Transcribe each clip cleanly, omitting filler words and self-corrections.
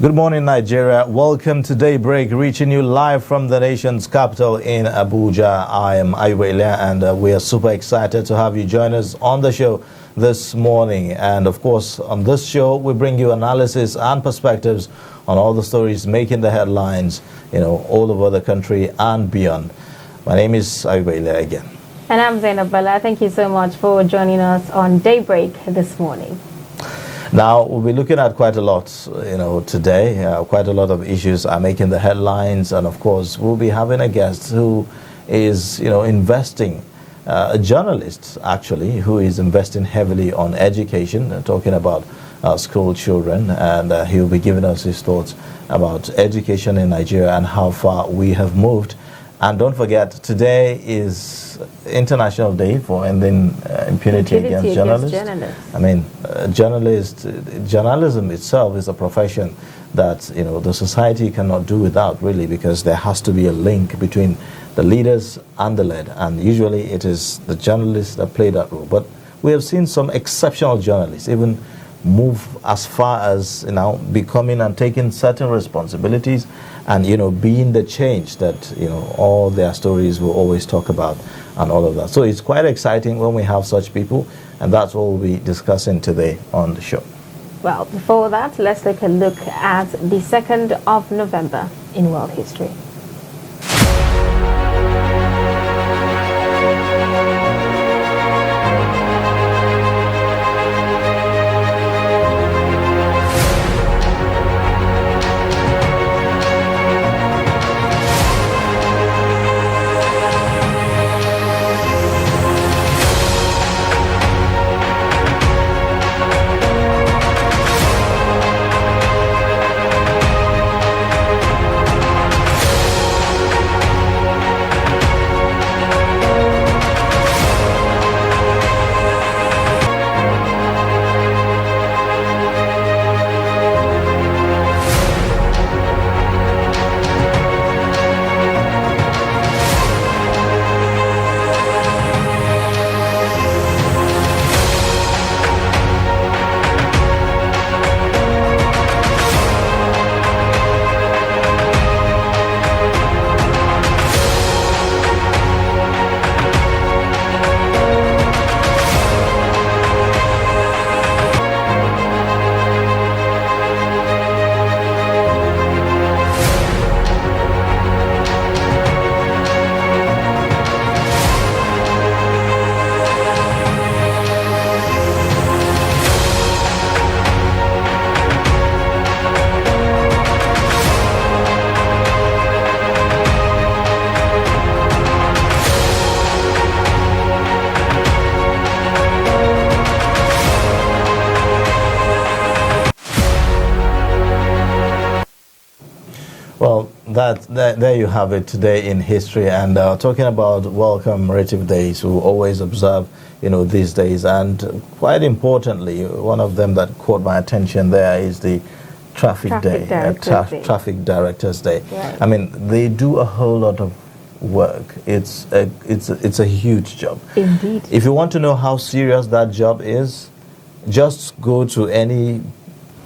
Good morning, Nigeria. Welcome to Daybreak, reaching you live from the nation's capital in Abuja. I am Ayubelia, and we are super excited to have you join us on the show this morning. And of course, on this show, we bring you analysis and perspectives on all the stories making the headlines, all over the country and beyond. My name is Ayubelia again. And I'm Zainab Bala. Thank you so much for joining us on Daybreak this morning. Now, we'll be looking at quite a lot, today. Quite a lot of issues are making the headlines. And of course, we'll be having a guest who is, investing, a journalist, actually, who is investing heavily on education, talking about school children. And he'll be giving us his thoughts about education in Nigeria and how far we have moved. And don't forget, today is International Day for Ending Impunity Against Journalists. I mean, journalism itself is a profession that, the society cannot do without, really, because there has to be a link between the leaders and the led. And usually it is the journalists that play that role. But we have seen some exceptional journalists even move as far as, becoming and taking certain responsibilities and, being the change that, all their stories will always talk about and all of that. So it's quite exciting when we have such people, and that's what we'll be discussing today on the show. Well, before that, let's take a look at the 2nd of November in world history. Well, there you have it today in history, and talking about well commemorative days, we always observe, these days, and quite importantly, one of them that caught my attention there is the Traffic Directors Day. Right. I mean, they do a whole lot of work. It's a huge job. Indeed. If you want to know how serious that job is, just go to any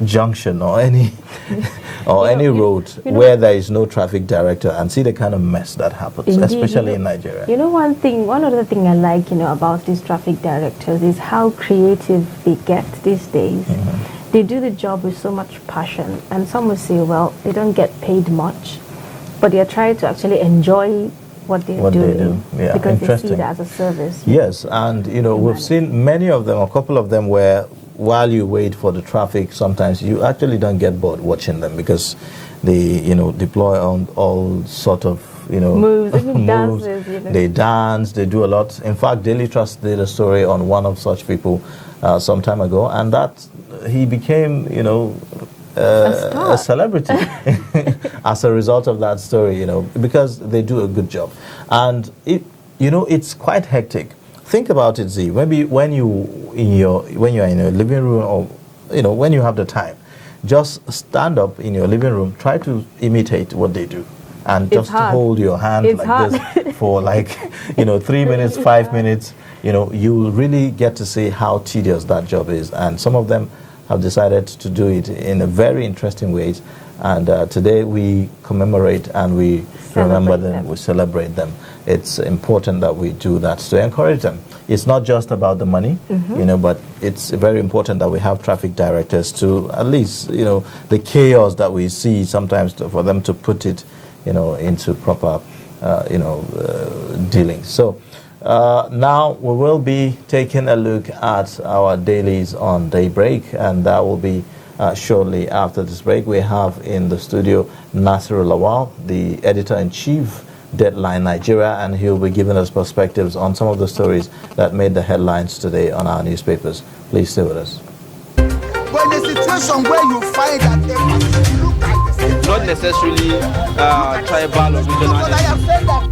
junction or any road where there is no traffic director and see the kind of mess that happens. Indeed, especially in Nigeria. One other thing I like, about these traffic directors is how creative they get these days. Mm-hmm. They do the job with so much passion, and some will say, well, they don't get paid much, but they are trying to actually enjoy what they're doing, because they see it as a service. Yes, and we've seen many of them, a couple of them where while you wait for the traffic, sometimes you actually don't get bored watching them because they, deploy on all sort of, moves. Dances, They dance, they do a lot. In fact, Daily Trust did a story on one of such people some time ago, and that he became, a celebrity as a result of that story, because they do a good job. And it's quite hectic. Think about it, Z. Maybe when you're in your living room, or when you have the time, just stand up in your living room, try to imitate what they do, and just hold your hand this for 3 minutes, 5 minutes. You will really get to see how tedious that job is. And some of them have decided to do it in a very interesting ways. And today we commemorate and we remember them, we celebrate them. It's important that we do that to encourage them. It's not just about the money, but it's very important that we have traffic directors to at least, the chaos that we see sometimes for them to put it, into proper, dealing. So now we will be taking a look at our dailies on Daybreak, and that will be shortly after this break. We have in the studio Nasiru Lawal, the editor-in-chief, Deadline Nigeria, and he'll be giving us perspectives on some of the stories that made the headlines today on our newspapers. Please stay with us. When a situation where you find that they look like the same, not necessarily tribal or regional. but I have said that.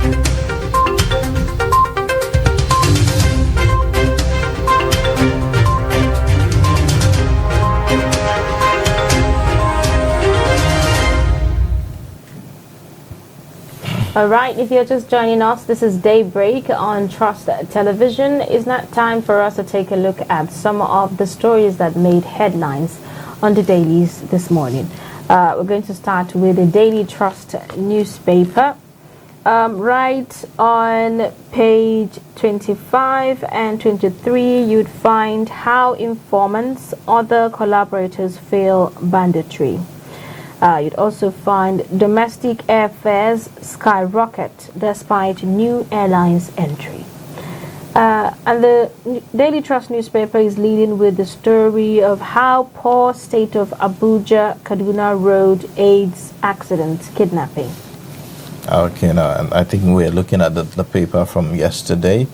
All right, if you're just joining us, this is Daybreak on Trust Television. It's not time for us to take a look at some of the stories that made headlines on the dailies this morning. We're going to start with the Daily Trust newspaper. Right on page 25 and 23, you'd find how informants, other collaborators fail banditry. You'd also find domestic airfares skyrocket despite new airlines entry. And the Daily Trust newspaper is leading with the story of how poor state of Abuja Kaduna Road aids accident kidnapping. Okay, now I think we're looking at the paper from yesterday.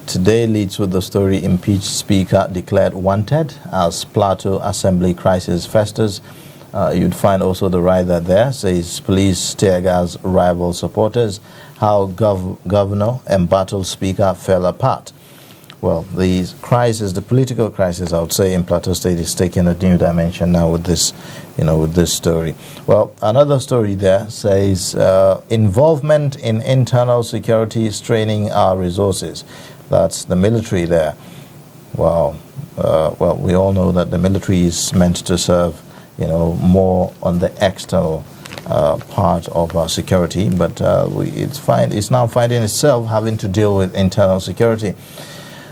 Today leads with the story: impeached speaker declared wanted as Plateau Assembly crisis festers. You'd find also the writer there says police tear gas rival supporters, how governor embattled speaker fell apart. Well, the crisis, the political crisis, I would say, in Plateau State is taking a new dimension now with this, with this story. Well, another story there says involvement in internal security straining our resources. That's the military there. Wow. Well, we all know that the military is meant to serve more on the external part of our security, but it's now finding itself having to deal with internal security.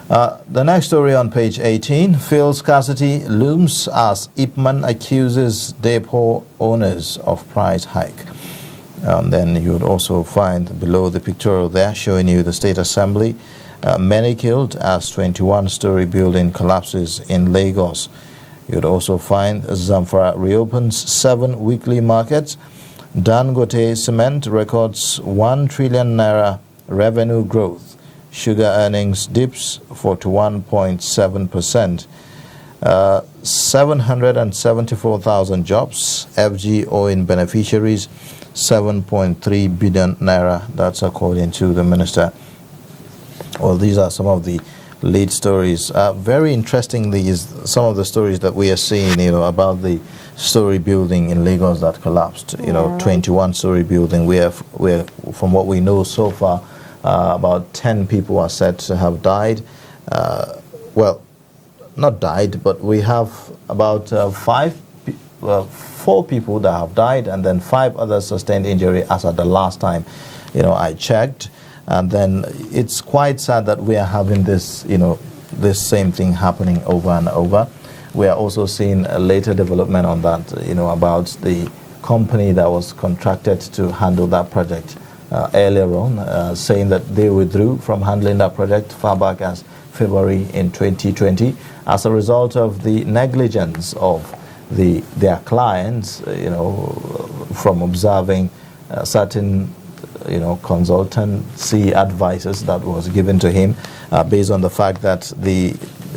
The next story on page 18, fuel scarcity looms as Ipman accuses depot owners of price hike. Then you would also find below the pictorial there showing you the State Assembly. Many killed as 21-story building collapses in Lagos. You'd also find Zamfara reopens 7 weekly markets. Dangote Cement records 1 trillion naira revenue growth. Sugar earnings dips 41.7%. 774,000 jobs. FGO in beneficiaries 7.3 billion naira. That's according to the minister. Well, these are some of the lead stories. Very interestingly is some of the stories that we are seeing, about the story building in Lagos that collapsed. 21-story building. We're from what we know so far, about 10 people are said to have died. Well, not died, but we have about 4 people that have died, and then 5 others sustained injury as at the last time, I checked. And then it's quite sad that we are having this, this same thing happening over and over. We are also seeing a later development on that, about the company that was contracted to handle that project earlier on, saying that they withdrew from handling that project far back as February in 2020 as a result of the negligence of their clients, from observing certain consultancy advices that was given to him based on the fact that the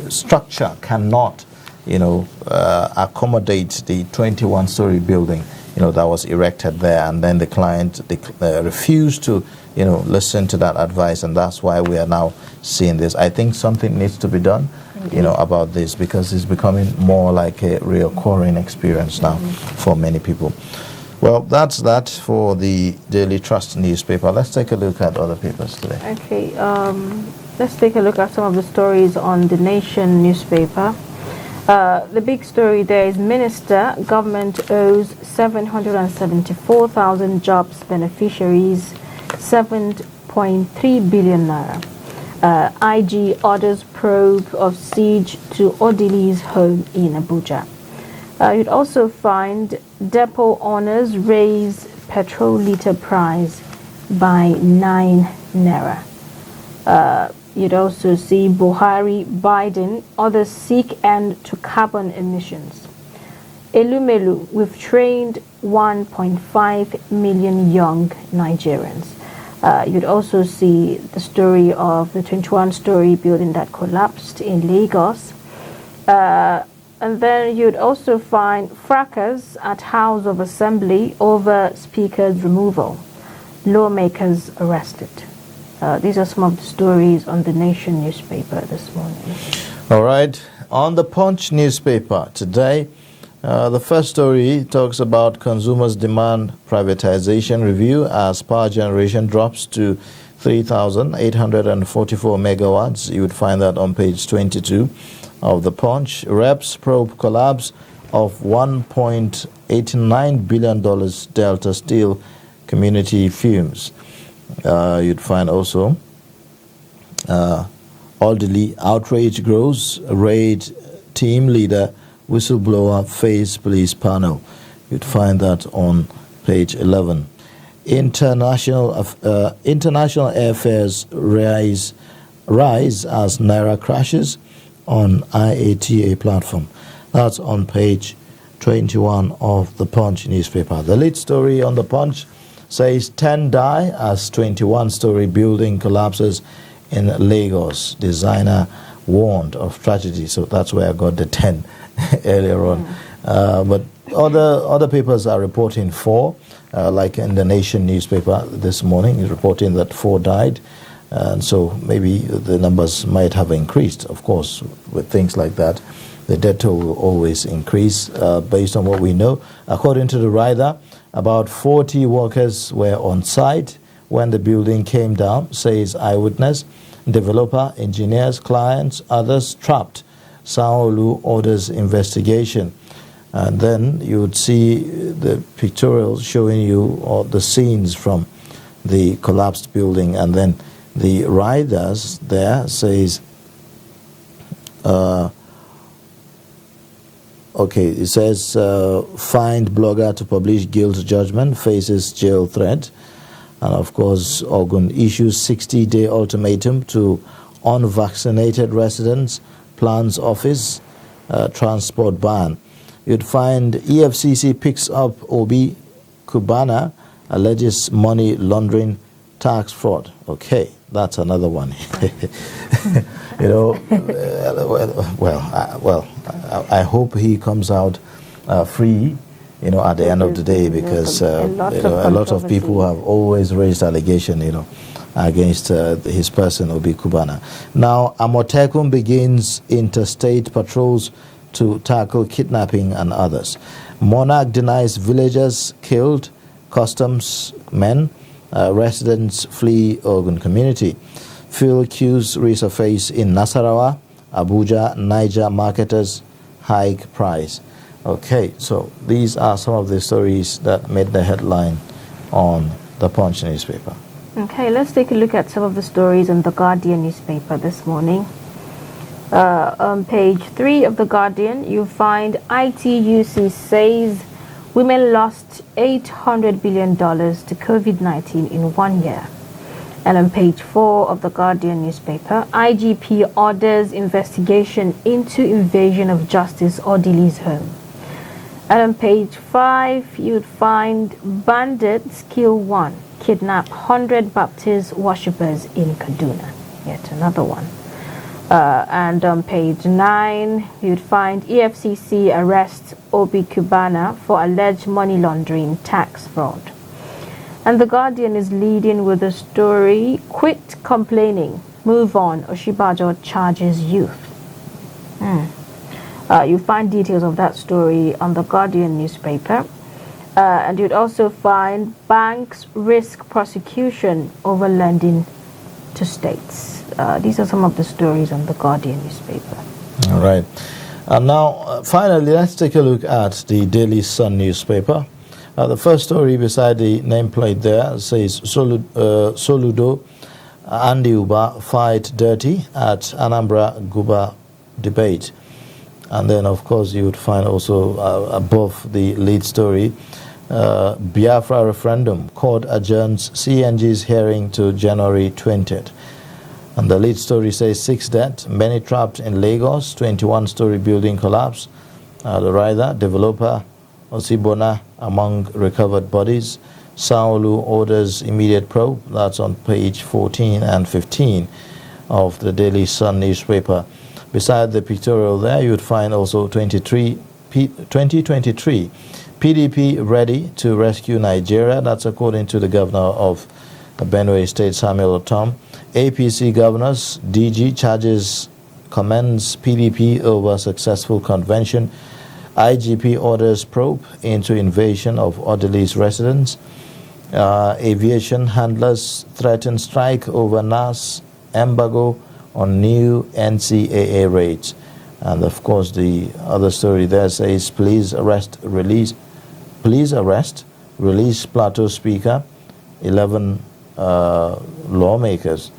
structure cannot, accommodate the 21-story building, that was erected there. And then the client refused to, listen to that advice. And that's why we are now seeing this. I think something needs to be done, about this, because it's becoming more like a recurring experience now for many people. Well, that's that for the Daily Trust newspaper. Let's take a look at other papers today. Okay, let's take a look at some of the stories on the Nation newspaper. The big story there is Minister, government owes 774,000 jobs beneficiaries 7.3 billion naira. IG orders probe of siege to Odili's home in Abuja. You'd also find depot owners raise petrol litre price by 9 naira. You'd also see Buhari, Biden, others seek end to carbon emissions. Elumelu, we've trained 1.5 million young Nigerians. You'd also see the story of the 21-story building that collapsed in Lagos. And then you'd also find fracas at House of Assembly over Speaker's removal. Lawmakers arrested. These are some of the stories on the Nation newspaper this morning. All right. On the Punch newspaper today, the first story talks about consumers demand privatization review as power generation drops to 3,844 megawatts. You would find that on page 22 of the Punch. Reps probe collapse of $1.89 billion Delta Steel community fumes. You'd find also Orderly outrage grows, raid team leader, whistleblower face police panel. You'd find that on page 11. International airfares rise as Naira crashes on IATA platform. That's on page 21 of the Punch newspaper. The lead story on the Punch says 10 die as 21-story building collapses in Lagos. Designer warned of tragedy. So that's where I got the 10 earlier on. But other papers are reporting 4, like in the Nation newspaper this morning is reporting that 4 died. And so maybe the numbers might have increased. Of course, with things like that, the death toll will always increase based on what we know. According to the rider, about 40 workers were on site when the building came down, says eyewitness. Developer, engineers, clients, others trapped. Sanwo-Olu orders investigation. And then you would see the pictorials showing you all the scenes from the collapsed building. And then the riders there says, it says, fined blogger to publish guilt judgment, faces jail threat. And of course, Ogun issues 60-day ultimatum to unvaccinated residents, plans office, transport ban. You'd find EFCC picks up Obi Cubana, alleges money laundering, tax fraud. Okay, that's another one. I hope he comes out free, at the end of the day, because a lot of people have always raised allegation, against his person, Obi Cubana. Now, Amotekun begins interstate patrols to tackle kidnapping and others. Monarch denies villagers killed, customs men, residents flee Ogun community. Fuel queues resurface in Nasarawa, Abuja, Niger marketers hike price. Okay, so these are some of the stories that made the headline on the Punch newspaper. Okay, let's take a look at some of the stories in the Guardian newspaper this morning. On page 3 of the Guardian, you find ITUC says women lost $800 billion to COVID-19 in 1 year. And on page 4 of the Guardian newspaper, IGP orders investigation into invasion of Justice Odili's home. And on page 5, you'd find bandits kill 1, kidnap 100 Baptist worshippers in Kaduna. Yet another one. And on page 9, you'd find EFCC arrests Obi Cubana for alleged money laundering, tax fraud. And the Guardian is leading with the story, quit complaining, move on, Oshibajo charges youth. You find details of that story on the Guardian newspaper. And you'd also find banks risk prosecution over lending to states. These are some of the stories on the Guardian newspaper. All right. And now, finally, let's take a look at the Daily Sun newspaper. The first story beside the nameplate there says Soludo Andy Uba fight dirty at Anambra Guba debate. And then, of course, you would find also above the lead story, Biafra referendum, court adjourns CNG's hearing to January 20th. And the lead story says 6 dead, many trapped in Lagos, 21-story building collapse. The rider, developer Osibona among recovered bodies. Sanwo-Olu orders immediate probe. That's on page 14 and 15 of the Daily Sun newspaper. Beside the pictorial there, you would find also 2023 PDP ready to rescue Nigeria. That's according to the governor of Benue State, Samuel Otom. APC governors, DG charges commends PDP over successful convention. IGP orders probe into invasion of Odili's residence. Aviation handlers threaten strike over NAS embargo on new NCAA raids. And of course, the other story there says, police arrest, release Plateau Speaker, 11 lawmakers.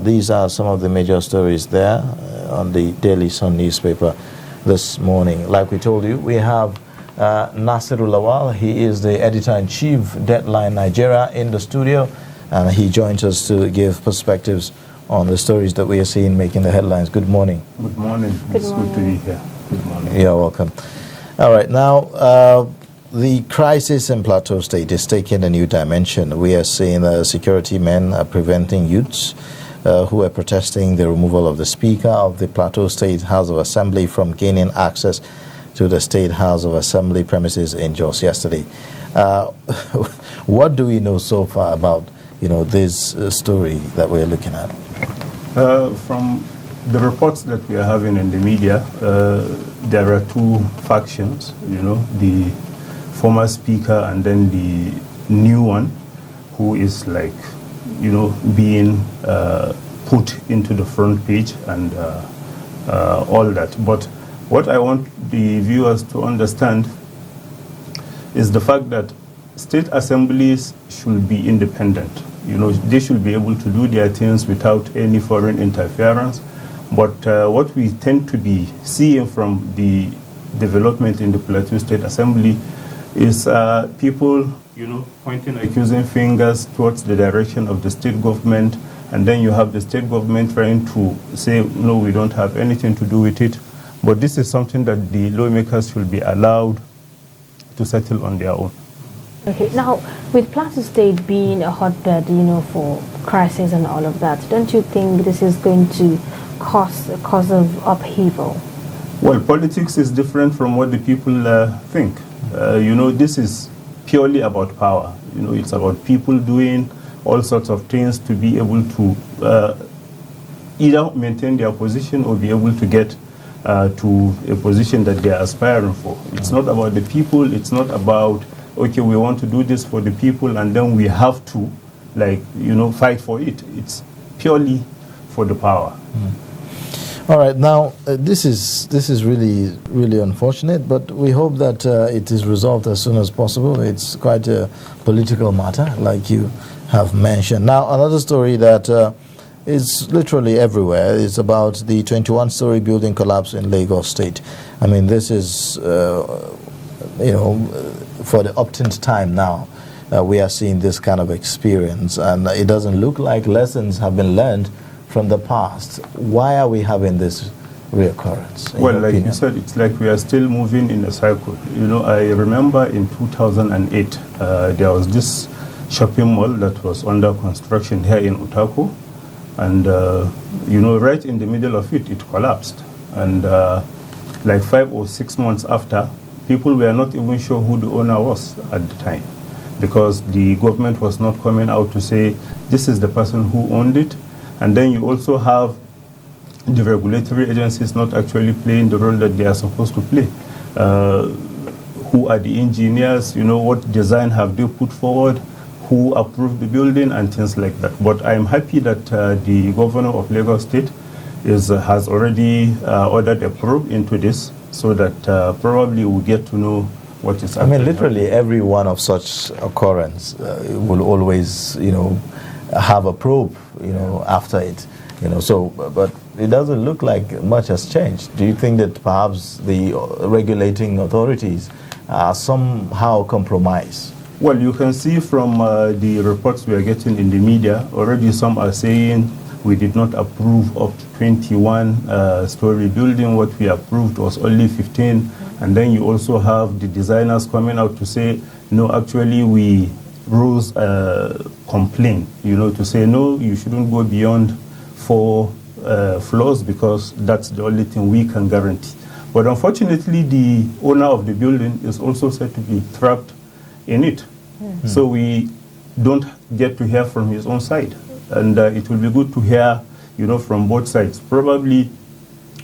These are some of the major stories there on the Daily Sun newspaper this morning. Like we told you, we have Nasiru Lawal. He is the editor-in-chief, Deadline Nigeria, in the studio, and he joins us to give perspectives on the stories that we are seeing making the headlines. Good morning. Good morning. It's good to be here. Good morning. You're welcome. All right, now the crisis in Plateau State is taking a new dimension. We are seeing security men preventing youths who are protesting the removal of the Speaker of the Plateau State House of Assembly from gaining access to the State House of Assembly premises in Jos yesterday. What do we know so far about this story that we're looking at? From the reports that we are having in the media, there are two factions, the former Speaker and then the new one, who is being put into the front page and all that. But what I want the viewers to understand is the fact that state assemblies should be independent. They should be able to do their things without any foreign interference. But what we tend to be seeing from the development in the Plateau State Assembly is people, pointing accusing fingers towards the direction of the state government, and then you have the state government trying to say, no, we don't have anything to do with it. But this is something that the lawmakers should be allowed to settle on their own. Okay, now with Plateau State being a hotbed, for crisis and all of that, don't you think this is going to cause a cause of upheaval? Well, politics is different from what the people think. This is purely about power. It's about people doing all sorts of things to be able to either maintain their position or be able to get to a position that they are aspiring for. It's not about the people. It's not about, okay, we want to do this for the people and then we have to, fight for it. It's purely for the power. All right, now this is really, really unfortunate, but we hope that it is resolved as soon as possible. It's quite a political matter, like you have mentioned. Now, another story that is literally everywhere is about the 21-story building collapse in Lagos State. I mean, this is, for the umpteenth time now, we are seeing this kind of experience, and it doesn't look like lessons have been learned from the past. Why are we having this reoccurrence? Well, like you said, it's like we are still moving in a cycle. I remember in 2008, there was this shopping mall that was under construction here in Utako, and right in the middle of it, it collapsed. And 5 or 6 months after, people were not even sure who the owner was at the time, because the government was not coming out to say, this is the person who owned it. And then you also have the regulatory agencies not actually playing the role that they are supposed to play. Who are the engineers? What design have they put forward? Who approved the building and things like that. But I'm happy that the governor of Lagos State has already ordered a probe into this. so that probably we'll get to know what is I mean, actually literally happening. every one of such occurrence will always, have a probe, after it, So, but it doesn't look like much has changed. Do you think that perhaps the regulating authorities are somehow compromised? Well, you can see from the reports we are getting in the media, already some are saying we did not approve up to 21-story building. What we approved was only 15. And then you also have the designers coming out to say, no, actually we rose a complaint, to say, no, you shouldn't go beyond 4 floors because that's the only thing we can guarantee. But unfortunately, the owner of the building is also said to be trapped in it. Mm-hmm. So we don't get to hear from his own side. And it will be good to hear, from both sides. Probably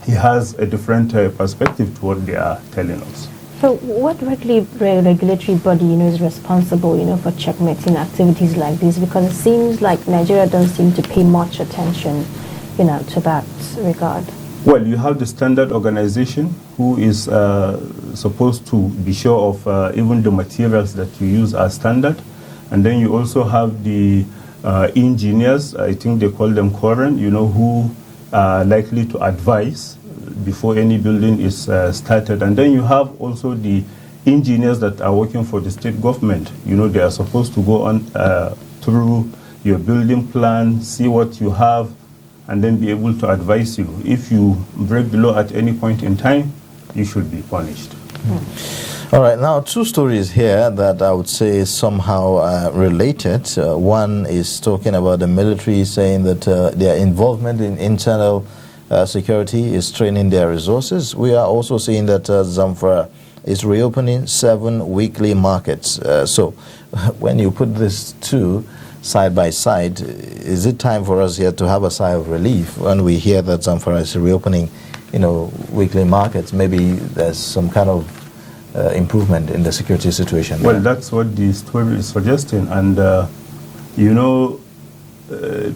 he has a different perspective to what they are telling us. So what regulatory body, is responsible, for checkmating activities like this? Because it seems like Nigeria doesn't seem to pay much attention, to that regard. Well, you have the standard organization who is supposed to be sure of even the materials that you use are standard. And then you also have the engineers, I think they call them Quorum, who are likely to advise before any building is started. And then you have also the engineers that are working for the state government. They are supposed to go on through your building plan, see what you have, and then be able to advise you. If you break the law at any point in time, you should be punished. All right, now 2 stories here that I would say somehow related. One is talking about the military saying that their involvement in internal security is straining their resources. We are also seeing that Zamfara is reopening 7 weekly markets. So when you put these 2 side by side, is it time for us here to have a sigh of relief when we hear that Zamfara is reopening, weekly markets? Maybe there's some kind of improvement in the security situation. Well, that's what the story is suggesting. And,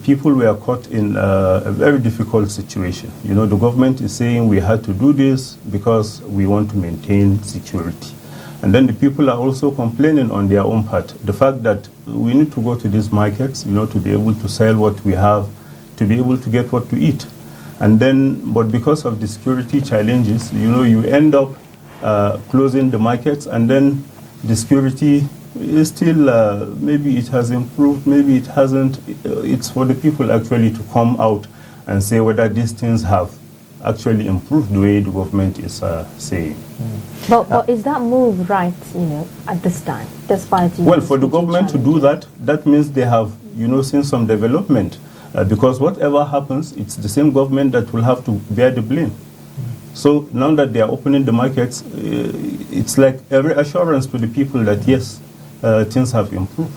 people were caught in a very difficult situation. The government is saying we had to do this because we want to maintain security. And then the people are also complaining on their own part. The fact that we need to go to these markets, to be able to sell what we have, to be able to get what to eat. And then, but because of the security challenges, you end up closing the markets, and then the security is still, maybe it has improved, maybe it hasn't. It's for the people actually to come out and say whether these things have actually improved the way the government is saying. But is that move right, at this time, despite... Well, for the government to do that, that means they have, seen some development. Because whatever happens, it's the same government that will have to bear the blame. So now that they are opening the markets, it's like a reassurance to the people that yes, things have improved.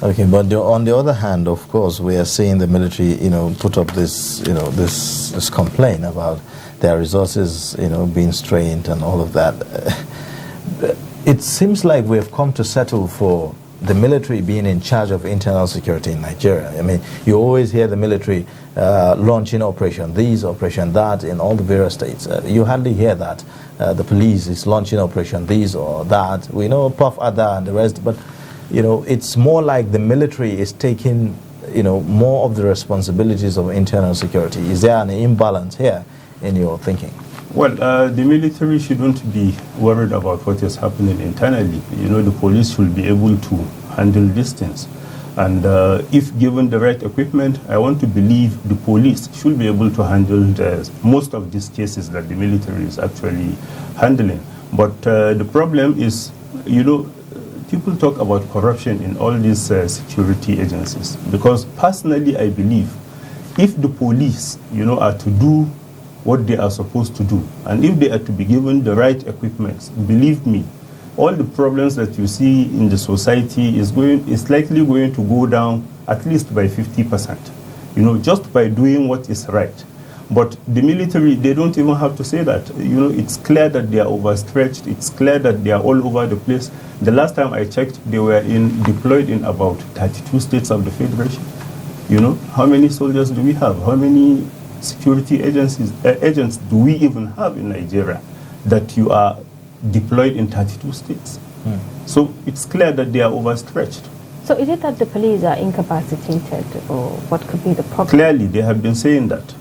Okay, but on the other hand, of course, we are seeing the military, put up this, this complaint about their resources, being strained and all of that. It seems like we have come to settle for the military being in charge of internal security in Nigeria. I mean, you always hear the military launching operation this, operation that in all the various states. You hardly hear that. The police is launching operation this or that. We know Puff Adda and the rest, but it's more like the military is taking more of the responsibilities of internal security. Is there an imbalance here in your thinking? Well, the military shouldn't be worried about what is happening internally. The police should be able to handle these things. And if given the right equipment, I want to believe the police should be able to handle most of these cases that the military is actually handling. But the problem is, people talk about corruption in all these security agencies. Because personally, I believe if the police, are to do what they are supposed to do, and if they are to be given the right equipment, believe me, all the problems that you see in the society is likely going to go down at least by 50%, just by doing what is right. But the military, they don't even have to say that. It's clear that they are overstretched. It's clear that they are all over the place. The last time I checked, they were deployed in about 32 states of the Federation. How many soldiers do we have? How many security agents do we even have in Nigeria? that you are deployed in 32 states. So it's clear that they are overstretched. So is it that the police are incapacitated, or what could be the problem? Clearly, they have been saying that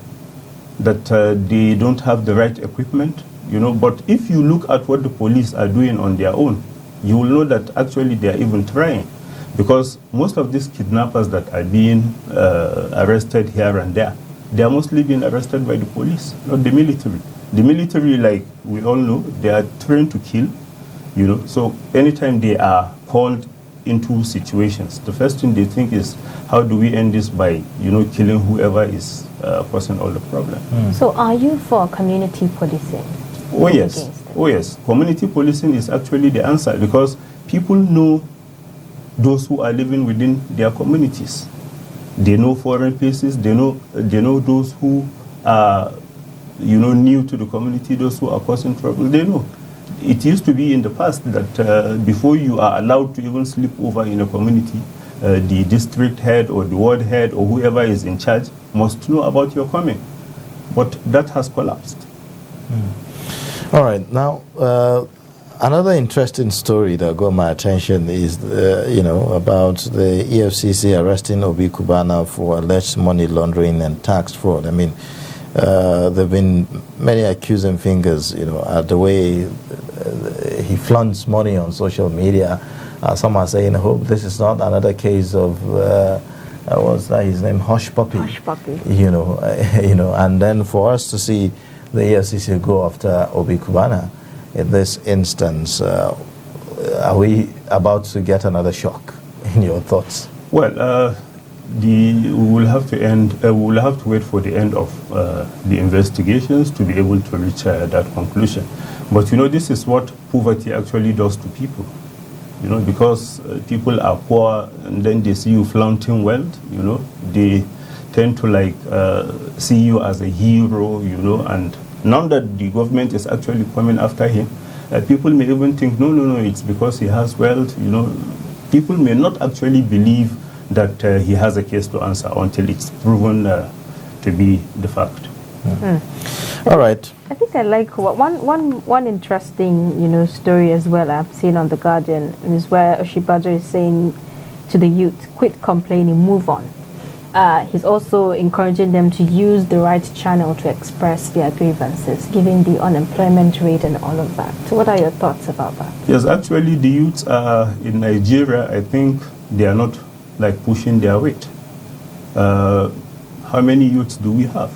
they don't have the right equipment, But if you look at what the police are doing on their own, you will know that actually they are even trying. Because most of these kidnappers that are being arrested here and there, they are mostly being arrested by the police, not the military. The military, like we all know, they are trained to kill, So anytime they are called into situations, the first thing they think is, how do we end this by, killing whoever is causing all the problem. So are you for community policing? Oh yes. Community policing is actually the answer, because people know those who are living within their communities. They know foreign faces. They know those who are, new to the community, those who are causing trouble. They know. It used to be in the past that before you are allowed to even sleep over in a community, the district head or the ward head or whoever is in charge must know about your coming. But that has collapsed. All right. Now, another interesting story that got my attention is, about the EFCC arresting Obi Kubana for alleged money laundering and tax fraud. I mean, there have been many accusing fingers, at the way he flaunts money on social media. Some are saying, I hope this is not another case of, what's that, his name, Hush Puppy. Hush Puppy. And then for us to see the EFCC go after Obi Kubana in this instance, are we about to get another shock, in your thoughts? Well, we will have to wait for the end of the investigations to be able to reach that conclusion. But this is what poverty actually does to people. Because people are poor and then they see you flaunting wealth. They tend to see you as a hero. And now that the government is actually coming after him, people may even think, no, it's because he has wealth. People may not actually believe that he has a case to answer until it's proven to be the fact. All right. I think I like one interesting story as well I've seen on The Guardian is where Oshibajo is saying to the youth, quit complaining, move on. He's also encouraging them to use the right channel to express their grievances, given the unemployment rate and all of that. So what are your thoughts about that? Yes, actually the youths in Nigeria, I think they are not pushing their weight. How many youths do we have?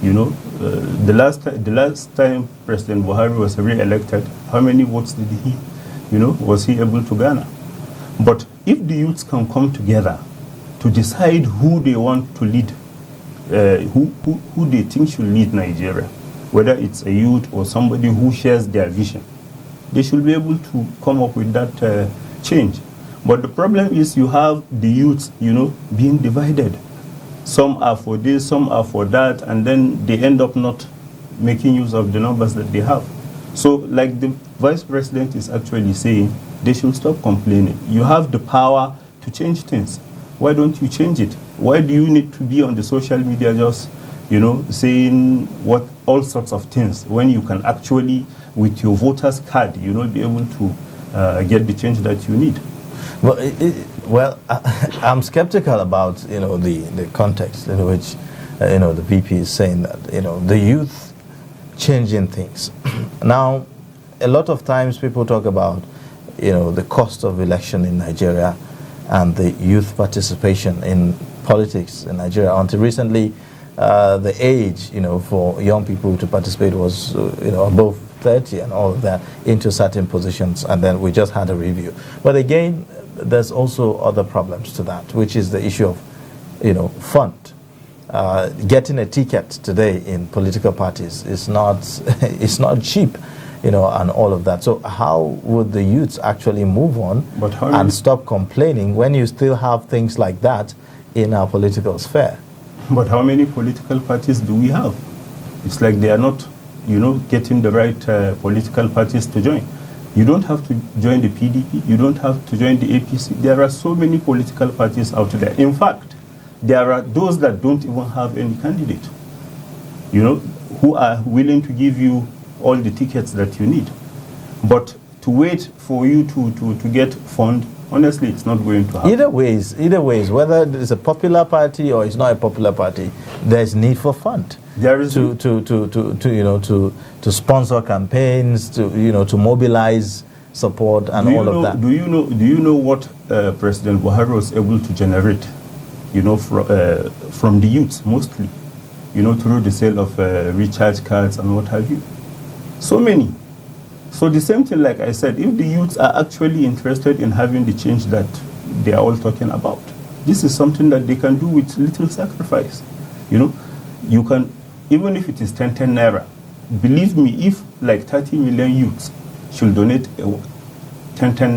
The last time President Buhari was re-elected, how many votes did he, was he able to garner? But if the youths can come together to decide who they want to lead, who they think should lead Nigeria, whether it's a youth or somebody who shares their vision, they should be able to come up with that change. But the problem is you have the youths, being divided. Some are for this, some are for that, and then they end up not making use of the numbers that they have. So, like the Vice President is actually saying, they should stop complaining. You have the power to change things. Why don't you change it? Why do you need to be on the social media just, saying all sorts of things when you can actually, with your voter's card, be able to get the change that you need? Well, I'm skeptical about the context in which the VP is saying that the youth changing things. Now, a lot of times people talk about the cost of election in Nigeria and the youth participation in politics in Nigeria. Until recently, the age for young people to participate was above 30 and all of that into certain positions, and then we just had a review. But again, there's also other problems to that, which is the issue of fund. Getting a ticket today in political parties is not cheap, and all of that. So how would the youths actually move on and stop complaining when you still have things like that in our political sphere? But how many political parties do we have? It's like they are not, getting the right political parties to join. You don't have to join the PDP. You don't have to join the APC. There are so many political parties out there. In fact, there are those that don't even have any candidate, who are willing to give you all the tickets that you need. But to wait for you to get fund, honestly, it's not going to happen. Either ways, whether it's a popular party or it's not a popular party, there's need for fund. There is to sponsor campaigns, to mobilize support and all of that. Do you know what President Buhari was able to generate? From the youths mostly, through the sale of recharge cards and what have you. So many. So the same thing, like I said, if the youths are actually interested in having the change that they are all talking about, this is something that they can do with little sacrifice. You can, even if it is 10 naira, believe me, if like 30 million youths should donate 10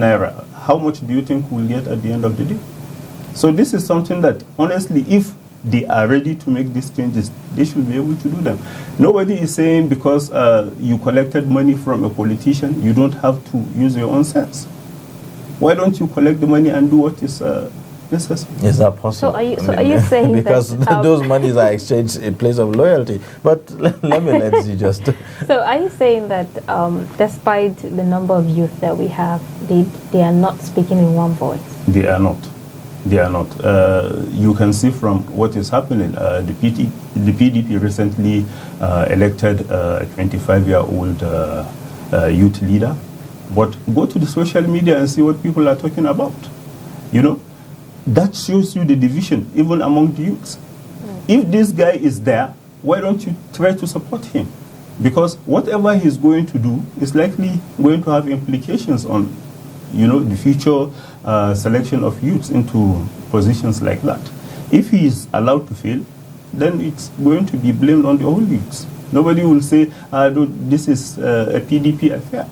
naira, how much do you think we'll get at the end of the day? So this is something that, honestly, if they are ready to make these changes, they should be able to do them. Nobody is saying because you collected money from a politician, you don't have to use your own sense. Why don't you collect the money and do what is necessary? Is that possible? So are you saying because that those monies are exchanged in place of loyalty? But let me just. So are you saying that despite the number of youth that we have, they are not speaking in one voice? They are not. They are not. You can see from what is happening. The PDP recently elected a 25-year-old youth leader. But go to the social media and see what people are talking about. That shows you the division, even among the youths. If this guy is there, why don't you try to support him? Because whatever he's going to do is likely going to have implications on the future selection of youths into positions like that. If he is allowed to fail, then it's going to be blamed on the whole youths. Nobody will say, this is a PDP affair.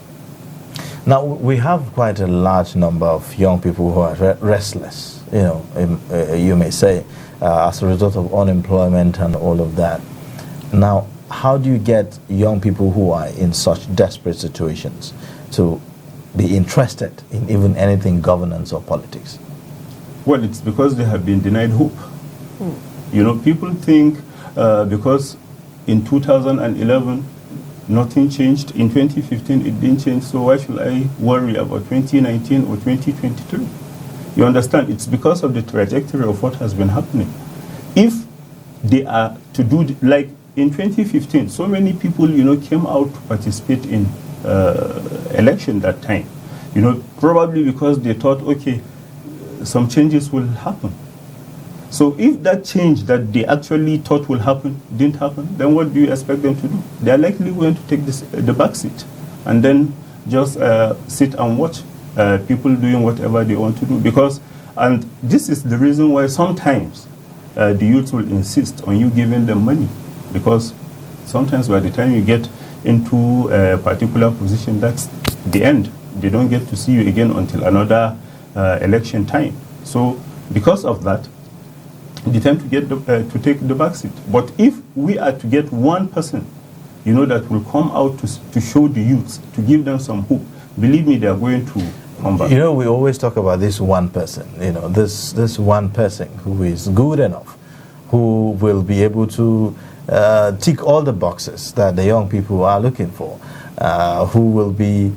Now, we have quite a large number of young people who are restless, you may say, as a result of unemployment and all of that. Now, how do you get young people who are in such desperate situations to be interested in even anything governance or politics? Well, it's because they have been denied hope. People think because in 2011 nothing changed, in 2015 it didn't change, so why should I worry about 2019 or 2023? You understand? It's because of the trajectory of what has been happening. If they are to do, like in 2015, so many people, came out to participate in election that time, probably because they thought, okay, some changes will happen. So if that change that they actually thought will happen didn't happen, then what do you expect them to do? They are likely going to take the back seat and then just sit and watch people doing whatever they want to do. And this is the reason why sometimes the youth will insist on you giving them money, because sometimes by the time you get into a particular position, that's the end. They don't get to see you again until another election time. So because of that, they tend to get to take the back seat. But if we are to get one person, that will come out to show the youths, to give them some hope, believe me, they are going to come back. We always talk about this one person, this one person who is good enough, who will be able to tick all the boxes that the young people are looking for, who will be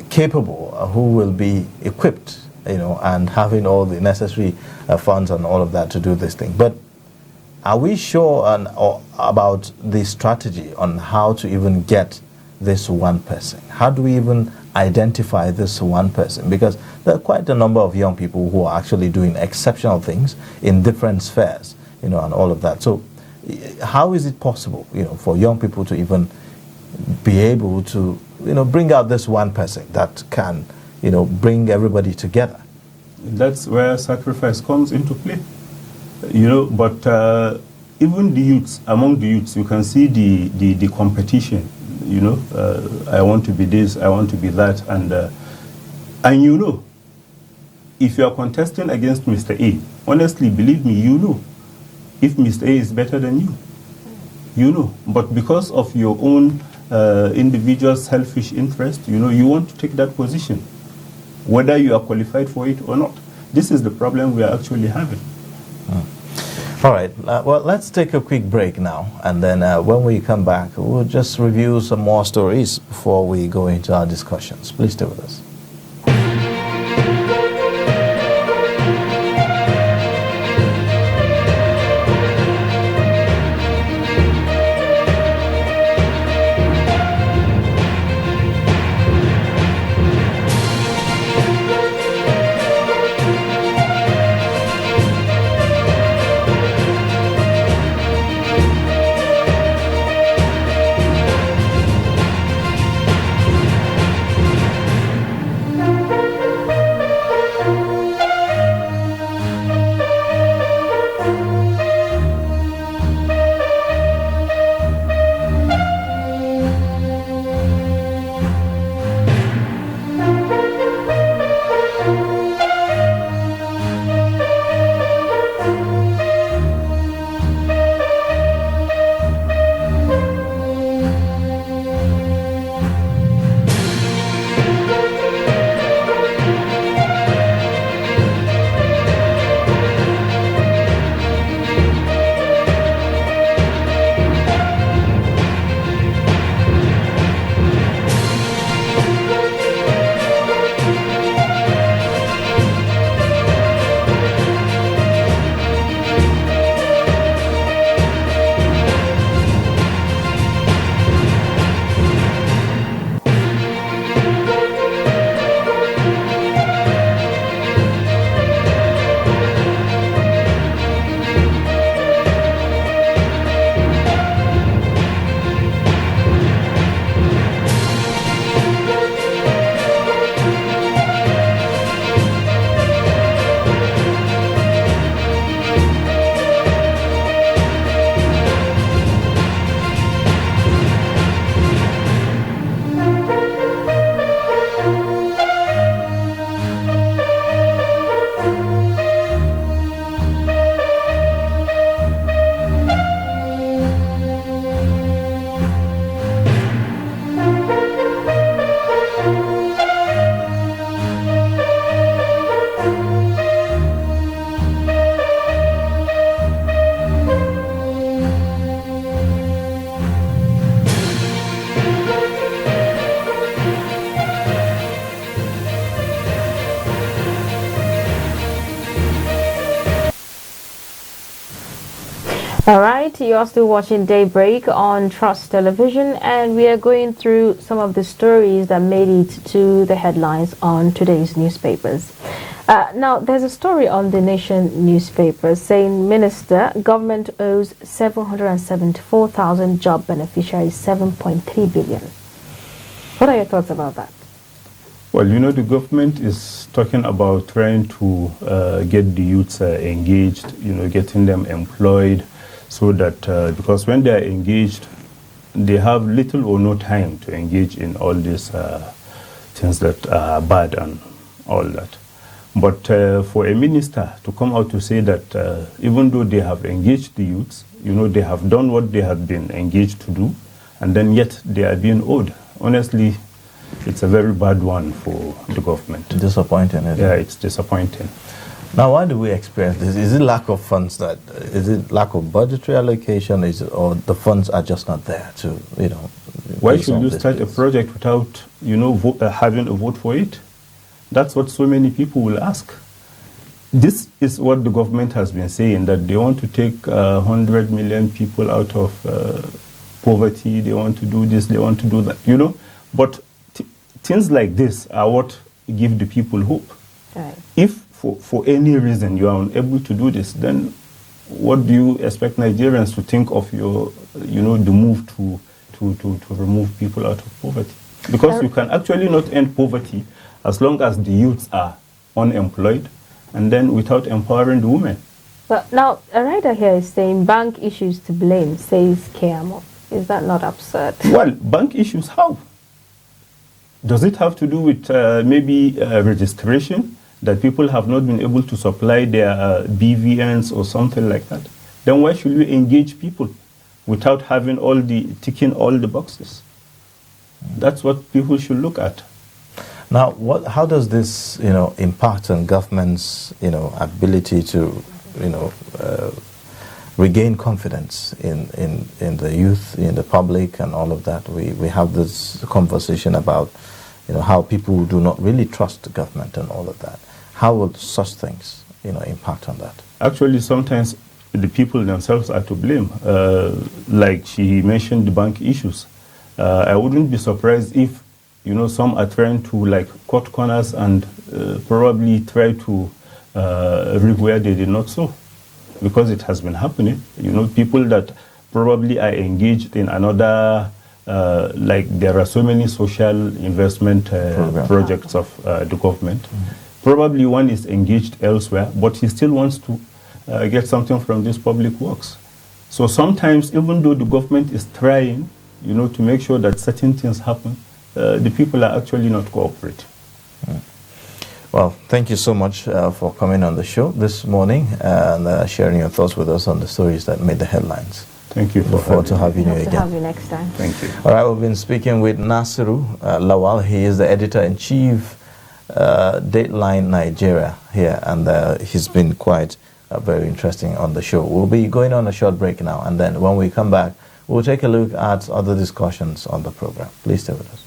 capable, who will be equipped, and having all the necessary funds and all of that to do this thing. But are we sure about the strategy on how to even get this one person? How do we even identify this one person? Because there are quite a number of young people who are actually doing exceptional things in different spheres, and all of that. So how is it possible, for young people to even be able to, bring out this one person that can, bring everybody together? That's where sacrifice comes into play. But even the youths, among the youths, you can see the competition. I want to be this, I want to be that, and if you are contesting against Mr. A, honestly, believe me, if Mr. A is better than you, but because of your own individual selfish interest, you want to take that position, whether you are qualified for it or not. This is the problem we are actually having. All right. Well, let's take a quick break now, and then when we come back, we'll just review some more stories before we go into our discussions. Please stay with us. All right, you're still watching Daybreak on Trust Television, and we are going through some of the stories that made it to the headlines on today's newspapers. Now, there's a story on the Nation newspaper saying Minister, government owes 774,000 job beneficiaries 7.3 billion. What are your thoughts about that? Well, you know, the government is talking about trying to get the youths engaged, you know, getting them employed, so that because when they are engaged, they have little or no time to engage in all these things that are bad and all that. But for a minister to come out to say that even though they have engaged the youths, you know, they have done what they have been engaged to do, and then yet they are being owed. Honestly, it's a very bad one for the government. Disappointing, isn't it? Yeah, it's disappointing. Now, why do we experience this? Is it lack of funds? Is it lack of budgetary allocation? Or the funds are just not there to, you know? Why should you start a project without, you know, having a vote for it? That's what so many people will ask. This is what the government has been saying, that they want to take 100 million people out of poverty. They want to do this, they want to do that, you know. But things like this are what give the people hope. Right. If for any reason you are unable to do this, then what do you expect Nigerians to think of your, you know, the move to remove people out of poverty? Because you can actually not end poverty as long as the youths are unemployed and then without empowering the women. But now, a writer here is saying bank issues to blame, says Keyamo. Is that not absurd? Well, bank issues, how? Does it have to do with maybe registration, that people have not been able to supply their BVNs or something like that? Then why should we engage people without having ticking all the boxes? That's what people should look at. Now, how does this, you know, impact on government's, you know, ability to, you know, regain confidence in the youth, in the public, and all of that. We have this conversation about, how people do not really trust the government and all of that. How will such things, impact on that? Actually, sometimes the people themselves are to blame. Like she mentioned the bank issues. I wouldn't be surprised if, some are trying to cut corners and probably try to reap where they did not sow, because it has been happening. People that probably are engaged in another, there are so many social investment projects of the government. Mm-hmm. Probably one is engaged elsewhere, but he still wants to get something from these public works. So sometimes, even though the government is trying, to make sure that certain things happen, the people are actually not cooperating. Mm. Well, thank you so much for coming on the show this morning and sharing your thoughts with us on the stories that made the headlines. Thank you. Look forward to having you again. To have you next time. Thank you. All right, we've been speaking with Nasiru Lawal. He is the editor-in-chief, Dateline Nigeria here, and he's been quite very interesting on the show. We'll be going on a short break now, and then when we come back, we'll take a look at other discussions on the program. Please stay with us.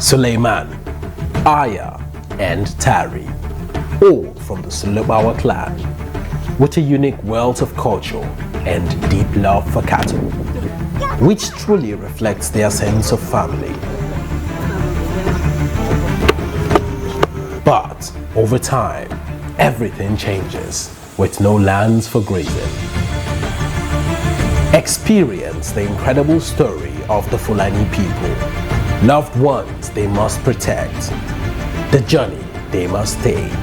Suleiman, Aya, and Tari, all from the Sulubawa clan, with a unique wealth of culture and deep love for cattle, which truly reflects their sense of family. But over time, everything changes with no lands for grazing. Experience the incredible story of the Fulani people, loved ones they must protect, the journey they must take.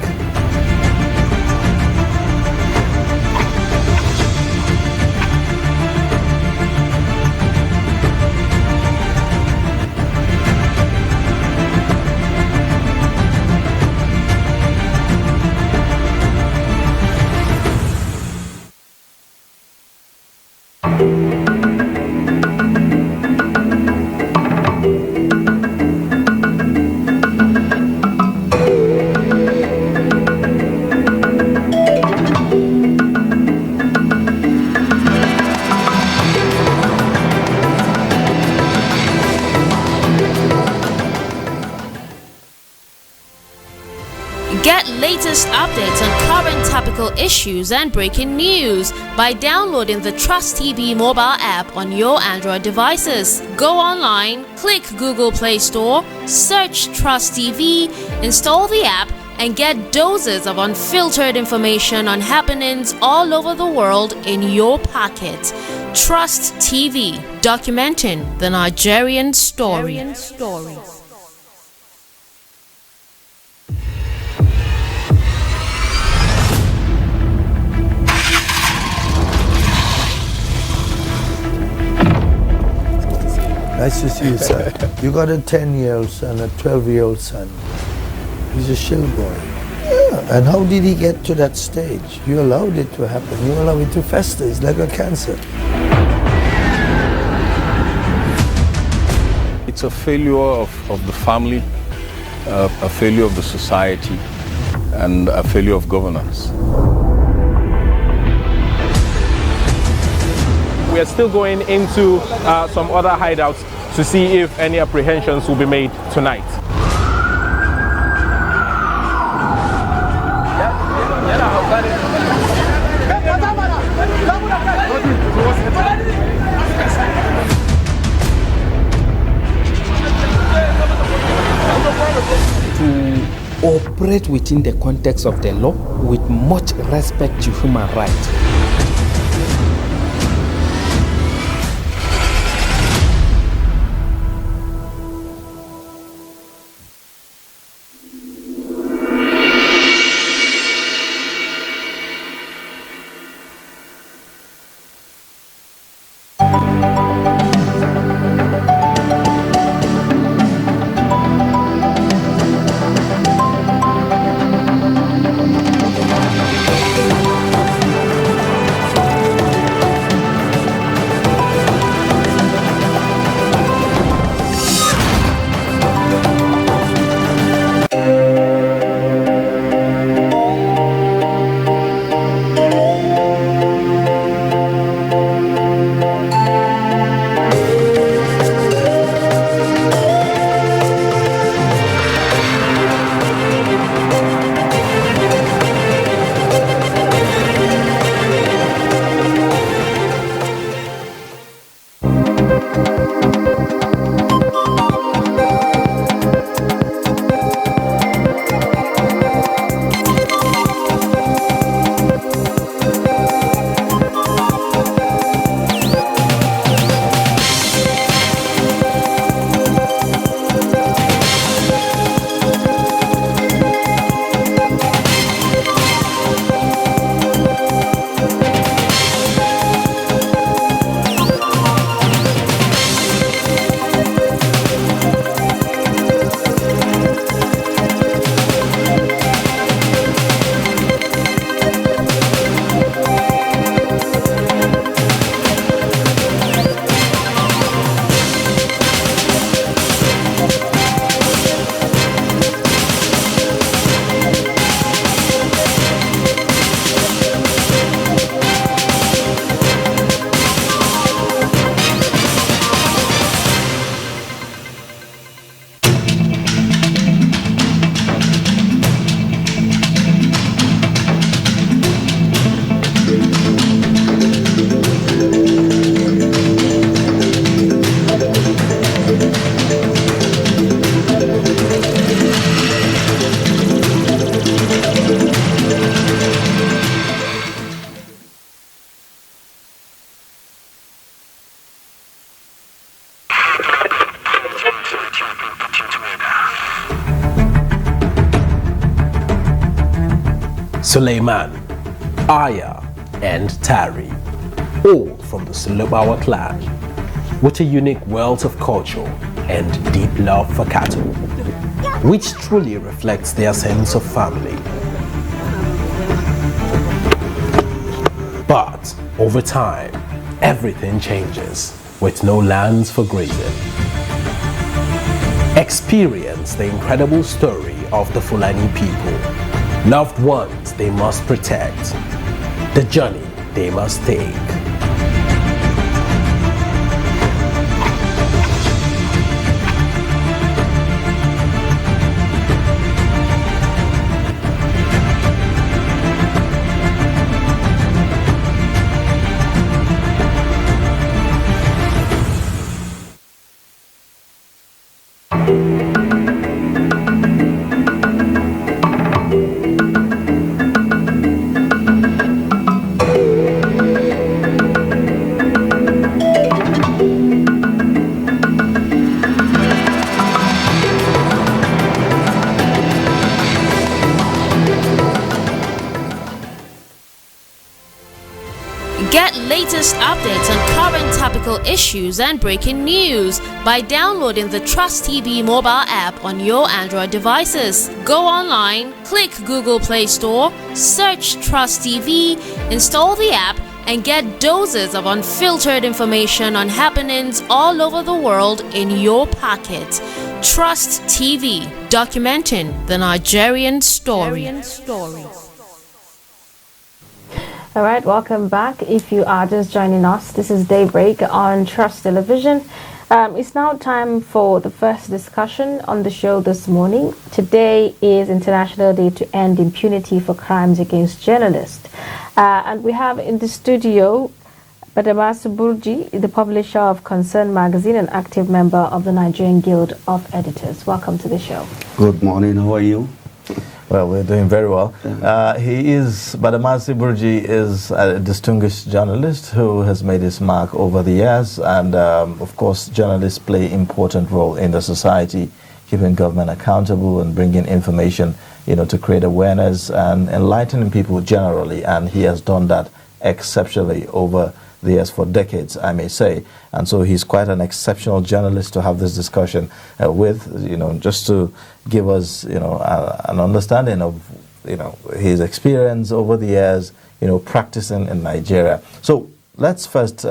Get latest updates on current topical issues and breaking news by downloading the Trust TV mobile app on your Android devices. Go online, click Google Play Store, search Trust TV, install the app, and get doses of unfiltered information on happenings all over the world in your pocket. Trust TV, documenting the Nigerian story. Nice to see you, sir. You got a 10-year-old son, a 12-year-old son. He's a shill boy. Yeah. And how did he get to that stage? You allowed it to happen. You allowed it to fester. It's like a cancer. It's a failure of the family, a failure of the society, and a failure of governance. We are still going into some other hideouts to see if any apprehensions will be made tonight. To operate within the context of the law with much respect to human rights. Suleiman, Aya, and Tari, all from the Sulubawa clan, with a unique wealth of culture and deep love for cattle, which truly reflects their sense of family. But over time, everything changes with no lands for grazing. Experience the incredible story of the Fulani people, loved ones they must protect, the journey they must take. Get latest updates on current topical issues and breaking news by downloading the Trust TV mobile app on your Android devices. Go online, click Google Play Store, search Trust TV, install the app, and get doses of unfiltered information on happenings all over the world in your pocket. Trust TV, documenting the Nigerian story. All right, welcome back. If you are just joining us, this is Daybreak on Trust Television. It's now time for the first discussion on the show this morning. Today is International Day to End Impunity for Crimes Against Journalists. And we have in the studio Badamasu Burji, the publisher of Concern Magazine and active member of the Nigerian Guild of Editors. Welcome to the show. Good morning, how are you? Well, we're doing very well. Badamasi Burji is a distinguished journalist who has made his mark over the years, and of course, journalists play an important role in the society, keeping government accountable and bringing information, to create awareness and enlightening people generally. And he has done that exceptionally over the years, for decades, I may say. And so he's quite an exceptional journalist to have this discussion with, just to give us, an understanding of, his experience over the years, practicing in Nigeria. So let's first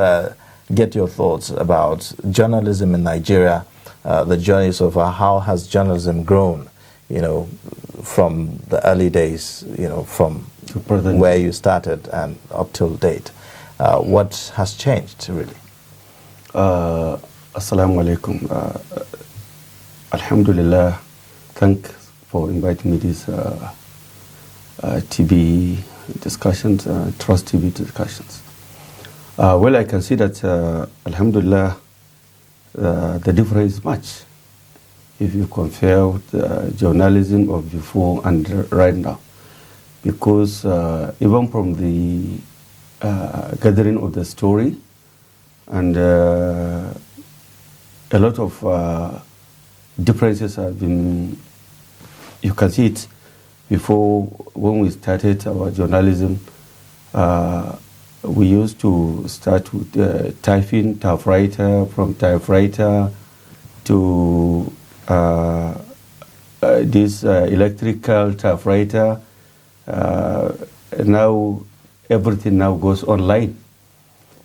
get your thoughts about journalism in Nigeria, the journey so far. How has journalism grown, from the early days, from where you started and up till date? What has changed, really? Assalamu alaikum. Alhamdulillah. Thanks for inviting me to this TV discussions, Trust TV discussions. Well, I can see that, Alhamdulillah, the difference is much if you compare with journalism of before and right now. Because even from the gathering of the story, and a lot of differences have been, you can see it before. When we started our journalism, we used to start with typing, typewriter, from typewriter to this electrical typewriter. Now everything now goes online.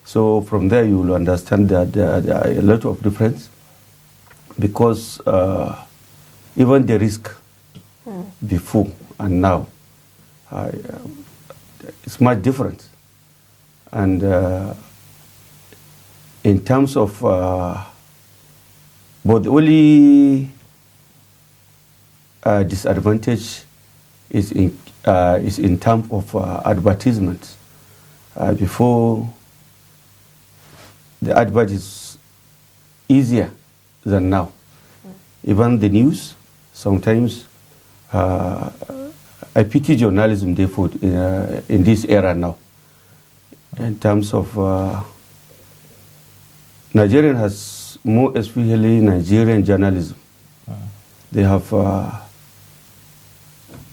So from there you will understand that there are a lot of difference, because even the risk before and now, it's much different. And in terms of, but the only disadvantage is in terms of advertisements. Before, the advert is easier than now. Even the news, sometimes, I pity journalism, therefore, in this era now. In terms of, Nigerian has, more especially Nigerian journalism, they have,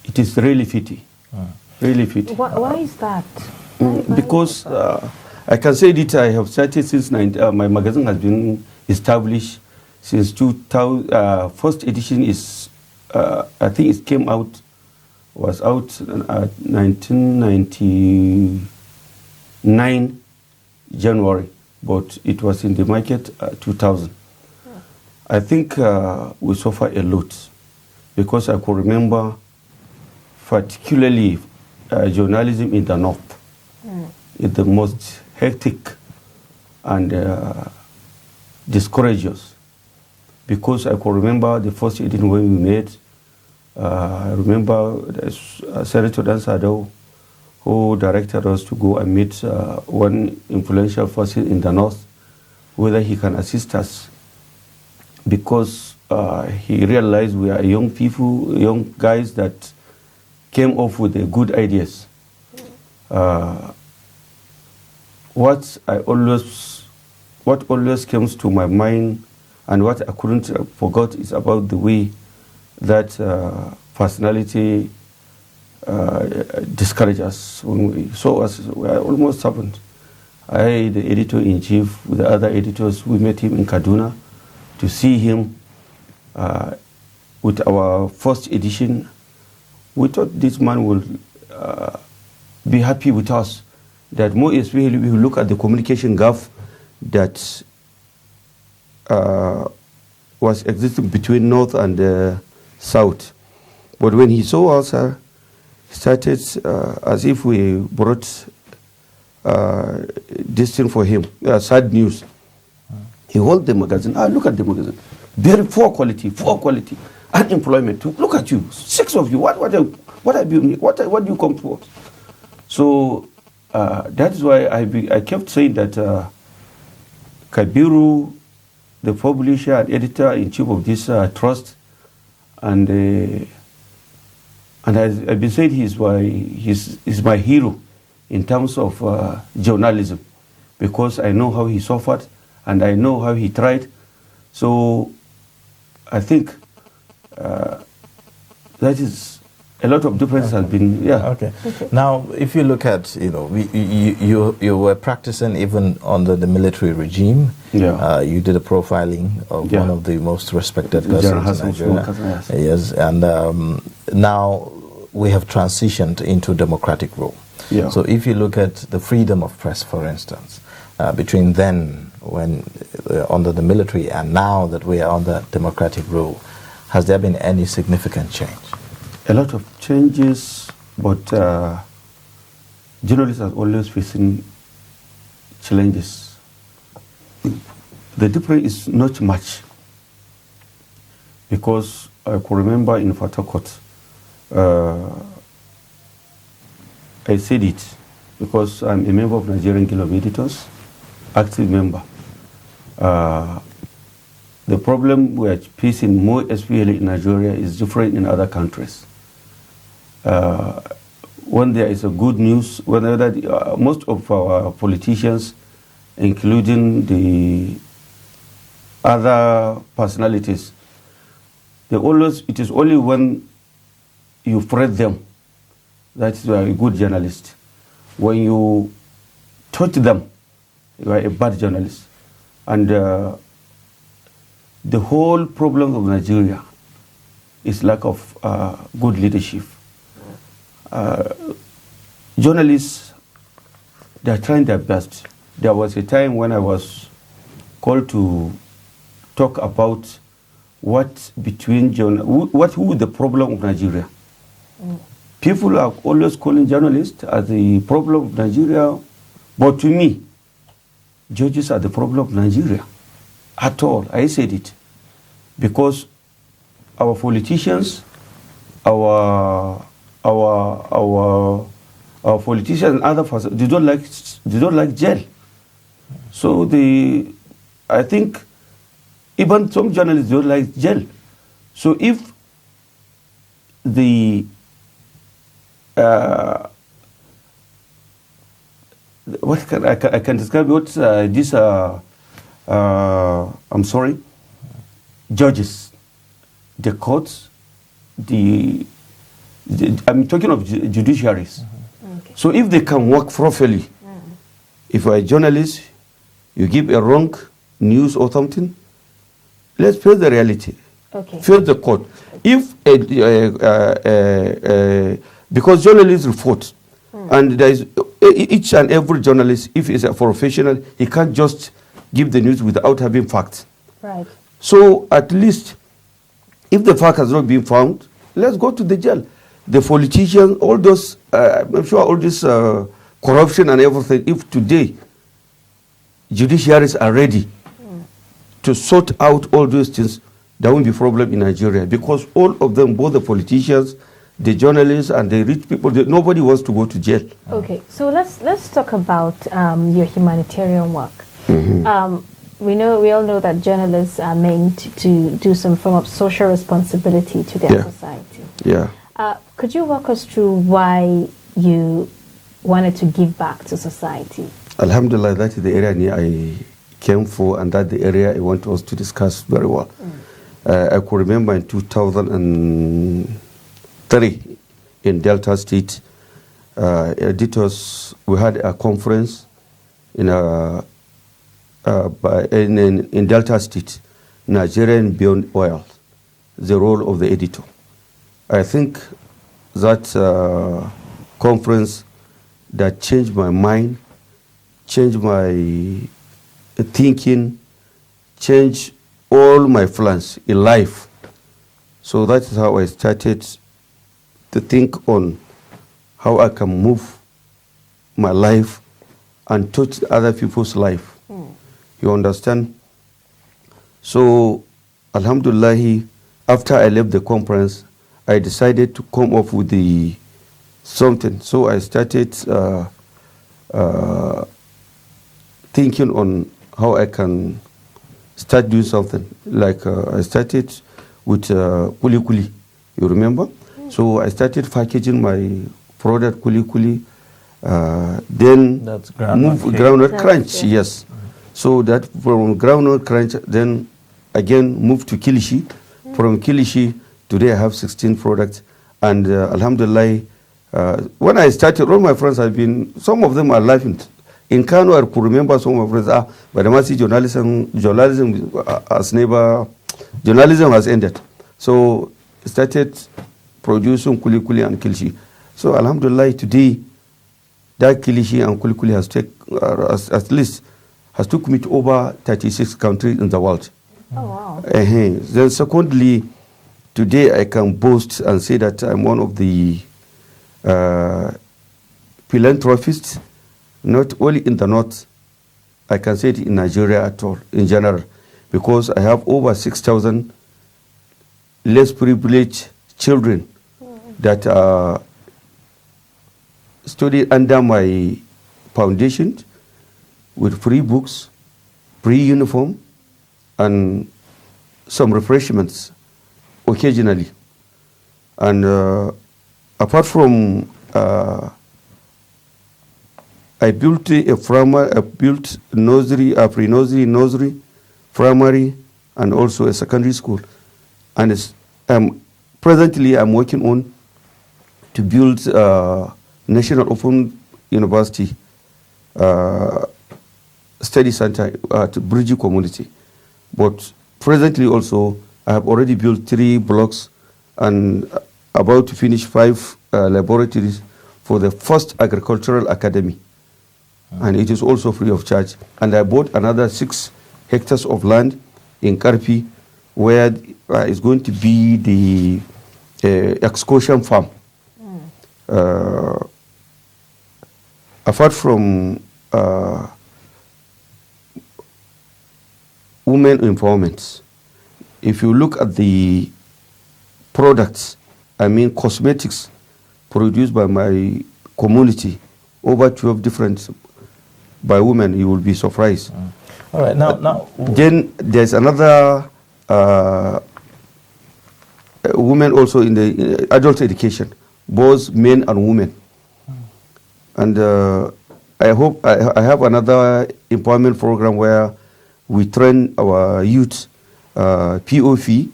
it is really fitty. Really fit. Why is that? Because I can say that I have started since my magazine has been established since 2000. First edition is, I think it was out 1999 January, but it was in the market 2000. I think we suffer a lot because I could remember particularly journalism in the north is the most hectic and discourageous, because I could remember the first edition when we made. I remember Senator Dan Sado, who directed us to go and meet one influential person in the north, whether he can assist us, because he realized we are young people, young guys that came up with the good ideas. What always comes to my mind and what I couldn't forget is about the way that personality discourages us. When we saw us, we almost happened. I, the editor-in-chief, with the other editors, we met him in Kaduna to see him with our first edition. We thought this man will be happy with us, that more especially we look at the communication gap that was existing between North and South. But when he saw us, he started as if we brought this thing for him, sad news. He held the magazine. Look at the magazine. Very poor quality, unemployment. Look at you, 6 of you. What do you come for? So that is why I kept saying that Kabiru, the publisher and editor-in-chief of this trust, and I've been saying he's my hero in terms of journalism, because I know how he suffered and I know how he tried. So I think that is a lot of difference has been, Okay. Now, if you look at, you were practicing even under the military regime. Yeah. You did a profiling of one of the most respected persons in Nigeria. Yes. And now we have transitioned into democratic rule. Yeah. So if you look at the freedom of press, for instance, between then when under the military and now that we are under democratic rule, has there been any significant change? A lot of changes, but journalists are always facing challenges. The difference is not much, because I could remember in Fatakot, I said it because I'm a member of Nigerian Guild of Editors, active member. The problem we are facing more especially in Nigeria is different in other countries. When there is a good news, most of our politicians, including the other personalities, it is only when you praise them that you are a good journalist. When you taught them, you are a bad journalist. And the whole problem of Nigeria is lack of good leadership. Journalists, they are trying their best. There was a time when I was called to talk about who the problem of Nigeria. People are always calling journalists as the problem of Nigeria, but to me, judges are the problem of Nigeria. At all, I said it, because our politicians, our politicians and other persons, they don't like jail. So I think even some journalists don't like jail. So if what I can describe what these judges, the courts, the I'm talking of judiciaries. Okay. So if they can work properly, if you're a journalist, you give a wrong news or something, let's face the reality. Okay. Face the court. If because journalists report, and there is each and every journalist, if he's a professional, he can't just give the news without having facts. Right. So at least, if the fact has not been found, let's go to the jail. The politicians, all those, I'm sure all this corruption and everything, if today judiciaries are ready to sort out all those things, there won't be problem in Nigeria, because all of them, both the politicians, the journalists, and the rich people, nobody wants to go to jail. Okay, so let's talk about your humanitarian work. We all know that journalists are meant to do some form of social responsibility to their society. Yeah. Could you walk us through why you wanted to give back to society? Alhamdulillah, that is the area I came for, and that's the area I want us to discuss very well. I could remember in 2003 in Delta State, editors, we had a conference in Delta State, Nigerian Beyond Oil, the role of the editor. I think that conference that changed my mind, changed my thinking, changed all my plans in life. So that is how I started to think on how I can move my life and touch other people's life. You understand? So, alhamdulillah, after I left the conference, I decided to come up with something. So I started thinking on how I can start doing something. Like I started with kuli kuli, you remember? So I started packaging my product kuli kuli. Then that's groundnut crunch, yes. So that from groundnut crunch, then again moved to kilishi. From kilishi, today I have 16 products. And alhamdulillah, when I started, all my friends have been, some of them are laughing. In Kano, I could remember some of my friends, but I must see journalism has ended. So I started producing kuli kuli and kilishi. So alhamdulillah, today, that kilishi and kuli kuli has took me to over 36 countries in the world. Oh, wow. Then secondly, today I can boast and say that I'm one of the philanthropists, not only in the north, I can say it in Nigeria at all, in general, because I have over 6,000 less privileged children that study under my foundation with free books, free uniform, and some refreshments occasionally. And apart from, I built nursery, pre-nursery, primary, and also a secondary school. And presently I'm working on to build National Open University study center at Bridge community. But presently also, I have already built 3 blocks and about to finish 5 laboratories for the first agricultural academy. And it is also free of charge. And I bought another 6 hectares of land in Karpi, where it's going to be the excursion farm. Apart from women empowerment, if you look at the products, I mean cosmetics produced by my community, over 12 different by women, you will be surprised. All right, now then there's another women also in the adult education, both men and women. And I hope I have another empowerment program where we train our POV,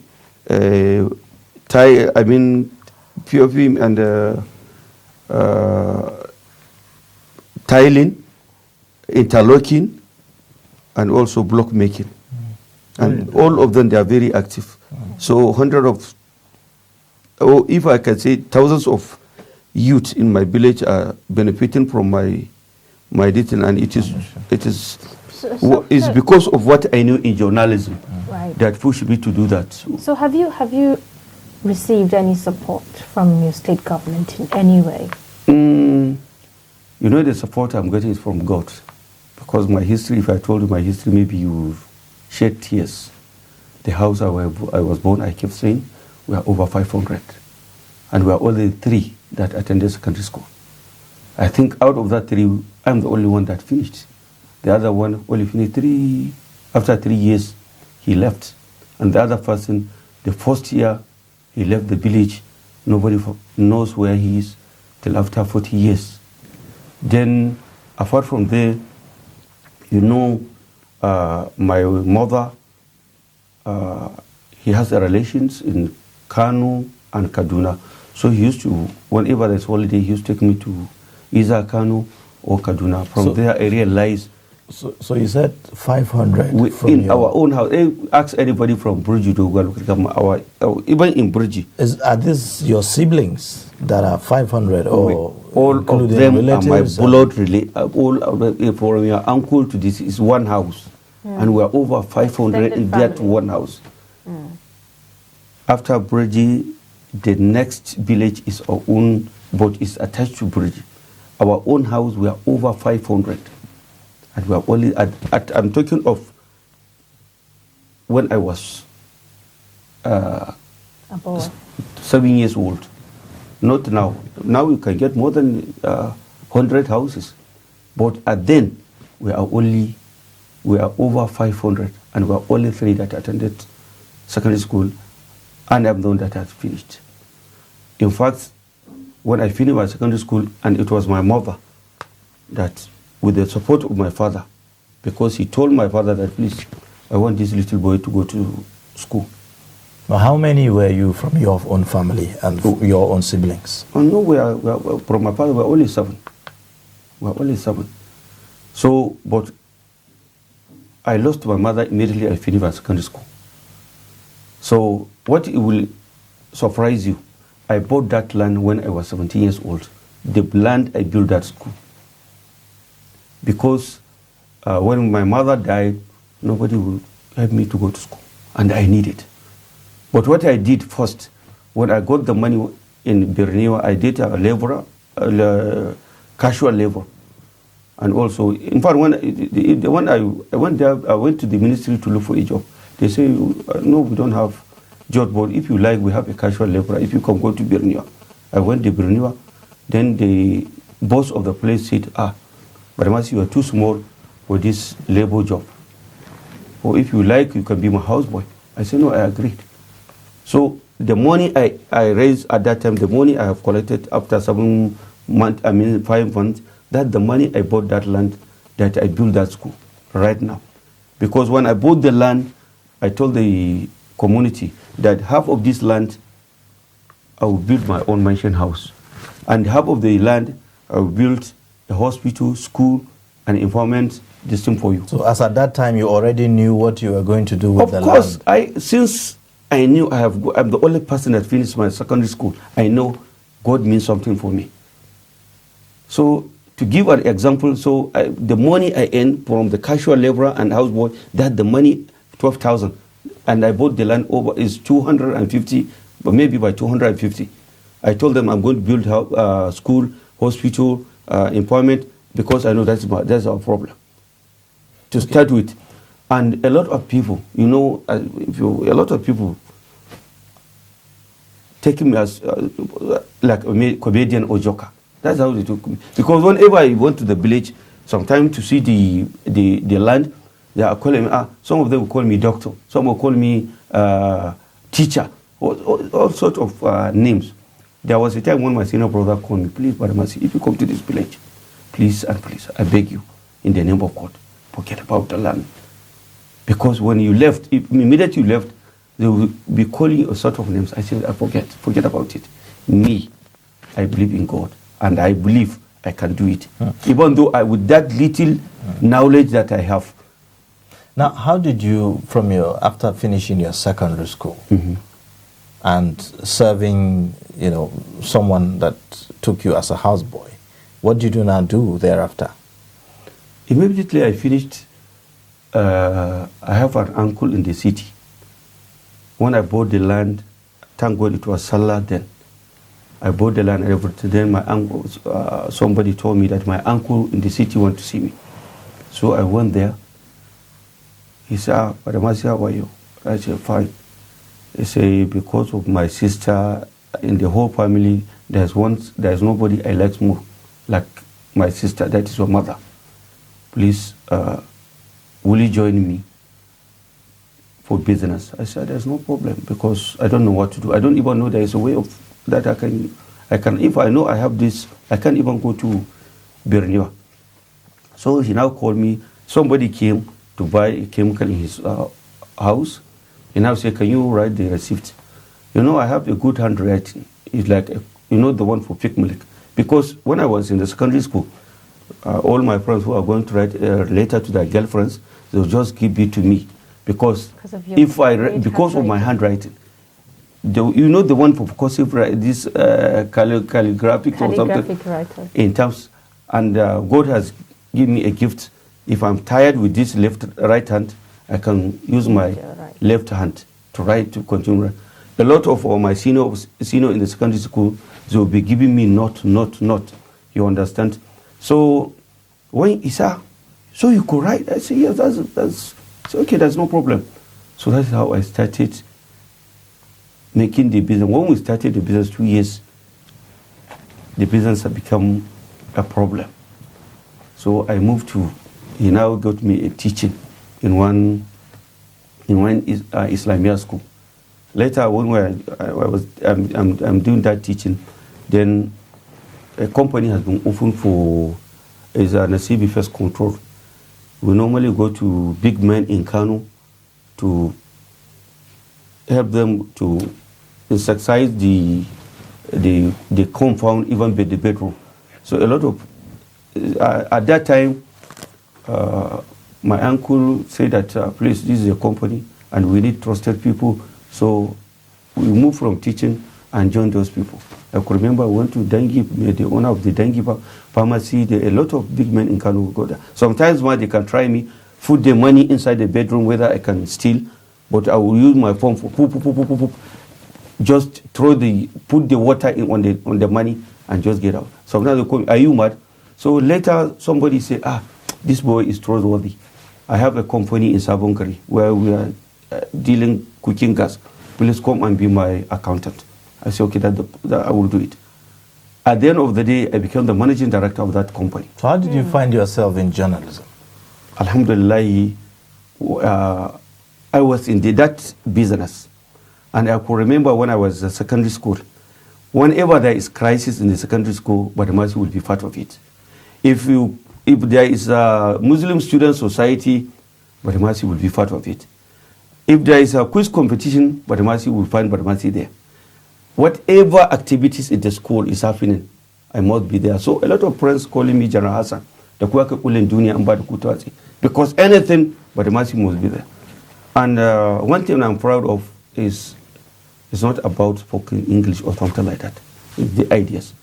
POP and tiling, interlocking, and also block making. And all of them, they are very active. So if I can say thousands of youth in my village are benefiting from my detail, and it is it's because of what I knew in journalism that pushed me to do that. So have you received any support from your state government in any way? You know, the support I'm getting is from God, because my history, if I told you my history, maybe you shed tears. The house I was born, I kept saying, we are over 500. And we are only 3 that attended secondary school. I think out of that 3, I'm the only one that finished. The other one only finished after 3 years, he left. And the other person, the first year, he left the village. Nobody knows where he is till after 40 years. Then, apart from there, you know, my mother, he has relations in Kano and Kaduna. So he used to, whenever there's holiday, he used to take me to either Kano or Kaduna. From there, I realized. So you said 500 in our own house. Ask anybody from Burji to go, even in Burji. Are these your siblings that are 500, or all of them are my blood related? From your uncle to this is one house, and we are over 500 in that one house. After Burji, the next village is our own, but it's attached to Burji. Our own house, we are over 500. And we are only I'm talking of when I was 7 years old. Not now. Now you can get more than 100 houses. But then we are over 500, and we are only 3 that attended secondary school, and I'm the one that has finished. In fact, when I finished my secondary school, and it was my mother that, with the support of my father, because he told my father that, please, I want this little boy to go to school. Now, how many were you from your own family and your own siblings? Oh, no, we are from my father, we are only 7. We are only 7. So, but I lost my mother immediately I finished my secondary school. So, what it will surprise you, I bought that land when I was 17 years old. The land I built that school. Because when my mother died, nobody would help me to go to school, and I needed. But what I did first, when I got the money in Borneo, I did a casual labor. And also, in fact, when I went there, I went to the ministry to look for a job. They say, no, we don't have job, but if you like, we have a casual laborer. If you can go to Borneo. I went to Borneo. Then the boss of the place said, but you are too small for this labor job. Or if you like, you can be my houseboy. I said, no, I agreed. So the money I raised at that time, the money I have collected after 5 months, that's the money I bought that land that I built that school right now. Because when I bought the land, I told the community that half of this land, I will build my own mansion house. And half of the land, I will build a hospital, school, and informant system for you. So as at that time, you already knew what you were going to do with the land? Of course, since I knew I'm the only person that finished my secondary school, I know God means something for me. So to give an example, the money I earned from the casual laborer and houseboy, that the money, 12,000, and I bought the land over is 250, but maybe by 250. I told them I'm going to build school, hospital, employment, because I know that's our problem. To start with. And a lot of people, a lot of people take me as like a comedian or joker. That's how they took me. Because whenever I went to the village, sometimes to see the land, they are calling me, some of them will call me doctor, some will call me teacher, all sorts of names. There was a time when my senior brother called me, please, Badamasi, if you come to this village, please and please, I beg you, in the name of God, forget about the land. Because when you left, immediately you left, they will be calling you a sort of names. I said, forget about it. me, I believe in God, and I believe I can do it, even though with that little knowledge that I have. Now, how did you, after finishing your secondary school and serving, someone that took you as a houseboy, what did you now do thereafter? Immediately I finished, I have an uncle in the city. When I bought the land, thank God it was Salah then. I bought the land and everything. Then my uncle, somebody told me that my uncle in the city wanted to see me. So I went there. He said, Badamasi, how are you? I said, fine. He said, because of my sister, in the whole family, there's nobody I like more like my sister, that is your mother. Please, will you join me for business? I said, there's no problem, because I don't know what to do. I don't even know there is a way of that I can, if I know I have this, I can't even go to Birniwa. So he now called me. Somebody came to buy a chemical in his house. He now said, can you write the receipt? I have a good handwriting. It's like, the one for pick milk. Because when I was in the secondary school, all my friends who are going to write a letter to their girlfriends, they'll just give it to me. Because of my handwriting. The one for cursive, this calligraphic or something. Writer. In terms, and God has given me a gift. If I'm tired with this right hand, I can use my left hand to write, to continue. A lot of my seniors in the secondary school, they will be giving me not. You understand? So when he said, so you could write? I said, yes, that's okay, that's no problem. So that's how I started making the business. When we started the business 2 years, the business had become a problem. So I moved he now got me a teaching in one Islamia school. Later, when I'm doing that teaching, then a company has been opened as an Nasibi First Control. We normally go to big men in Kano to help them to insecticize the compound, even the bedroom. So a lot of at that time, my uncle said that please, this is a company and we need trusted people. So we moved from teaching and joined those people. I could remember I went to Dengi, the owner of the Dengi pharmacy. A lot of big men in Kano go there. Sometimes they can try me, put the money inside the bedroom, whether I can steal, but I will use my phone for poop. Just put the water in on the money and just get out. Sometimes they call me, are you mad? So later somebody said, this boy is trustworthy. I have a company in Sabonkari where we are dealing cooking gas. Please come and be my accountant. I said, okay, that I will do it. At the end of the day, I became the managing director of that company. So how did you find yourself in journalism? Alhamdulillah, I was in that business. And I could remember when I was in secondary school, whenever there is crisis in the secondary school, Badamasi will be part of it. If there is a Muslim student society, Badamasi will be part of it. If there is a quiz competition, Badamasi will find Badamasi there. Whatever activities in the school is happening, I must be there. So a lot of friends calling me General Hassan, because anything, Badamasi must be there. And one thing I'm proud of is it's not about spoken English or something like that. It's the ideas.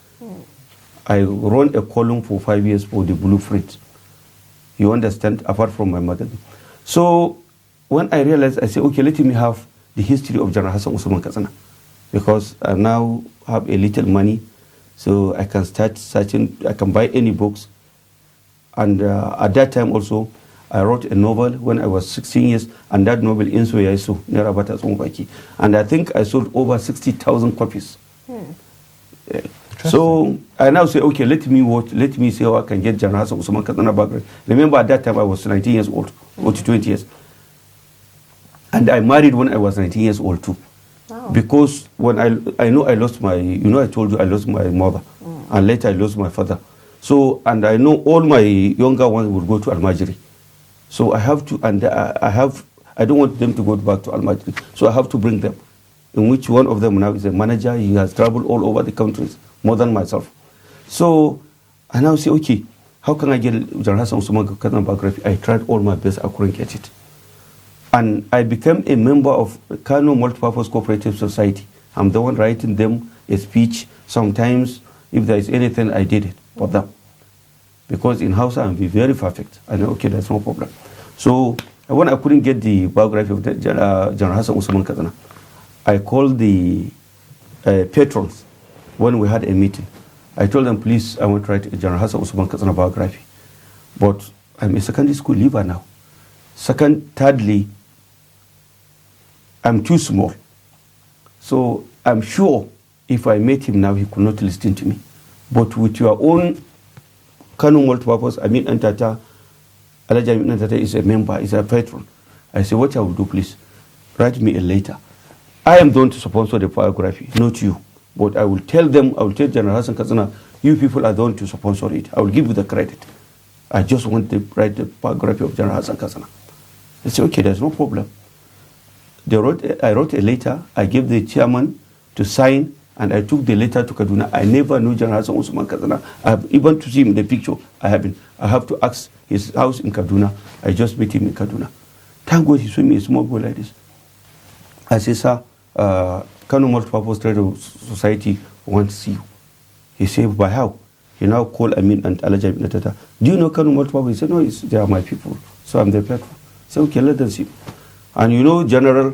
I run a column for 5 years for the Blueprint. You understand, apart from my mother. So when I realized, I said, okay, let me have the history of General Hassan Usman Katsina. Because I now have a little money, so I can start searching, I can buy any books. And at that time also, I wrote a novel when I was 16 years, and that novel, Inso Yaiso, Nerabata Sombaki. And I think I sold over 60,000 copies. So I now say, okay, let me see how I can get General Hassan Usman Katsina background. Remember, at that time I was 19 years old, or to 20 years. And I married when I was 19 years old too. Wow. Because when I know I lost my, I told you I lost my mother, and later I lost my father. So, and I know all my younger ones will go to Almajiri. So I have to, and I don't want them to go back to Almajiri. So I have to bring them. in which one of them now is a manager. He has traveled all over the countries, more than myself. So I now say, okay, how can I get General Hassan Usman Katsina biography? I tried all my best, I couldn't get it. And I became a member of Kano Multipurpose Cooperative Society. I'm the one writing them a speech. Sometimes, if there is anything, I did it for them. Because in Hausa, I'm very perfect. I know, okay, that's no problem. So when I couldn't get the biography of General Hassan Usman Katsina, I called the patrons when we had a meeting. I told them, please, I want to write General Hassan Usman Katsina biography. But I'm a secondary school leaver now. Thirdly, I'm too small. So I'm sure if I met him now, he could not listen to me. But with your own Kano Multipurpose, Amin Antata, Alaji Amin Antata is a member, is a patron. I said, what I will do, please, write me a letter. I am going to sponsor the biography, not you. But I will tell them, I will tell General Hassan Katsina, you people are going to sponsor it. I will give you the credit. I just want to write the biography of General Hassan Katsina. I said, okay, there's no problem. I wrote a letter, I gave the chairman to sign, and I took the letter to Kaduna. I never knew General Hassan Usman Katsina. I have even to see him in the picture. I have to ask his house in Kaduna. I just met him in Kaduna. Thank God he showed me a small boy like this. I said, sir, Kano Multipurpose Trade Society wants to see you. He said, by how? He now called Amin and Alaji Amin Antata. Do you know Kano Multipurpose? He said, no, they are my people. So I'm their patron. I said, okay, let them see. And you know, General,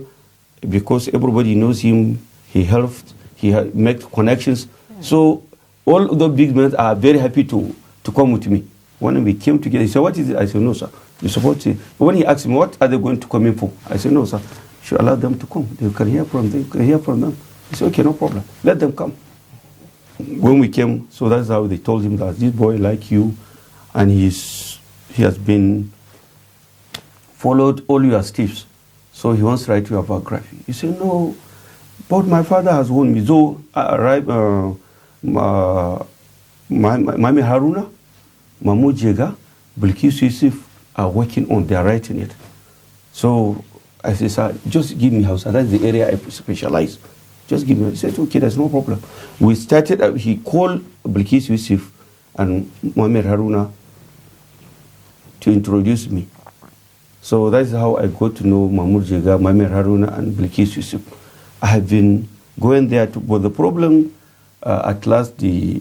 because everybody knows him, he helped, he made connections. So all the big men are very happy to come with me. When we came together, he said, what is it? I said, no, sir. You're supposed to. When he asked me, what are they going to come in for? I said, no, sir. You should allow them to come. They can hear from them. You can hear from them. He said, okay, no problem. Let them come. When we came, so that's how they told him that this boy like you, and he has been followed all your steps. So he wants to write your biography. He said, no, but my father has warned me. So Mami Haruna, Mamu Jega, Bilkis Yusuf are working on, they are writing it. So I said, sir, just give me house. That's the area I specialize. Just give me. He said, okay, there's no problem. We started, he called Bilkis Yusuf and Mohamed Haruna to introduce me. So that's how I got to know Mahmoud Jega, Mohamed Haruna, and Bilkis Yusuf. I have been going there, but the problem, at last, they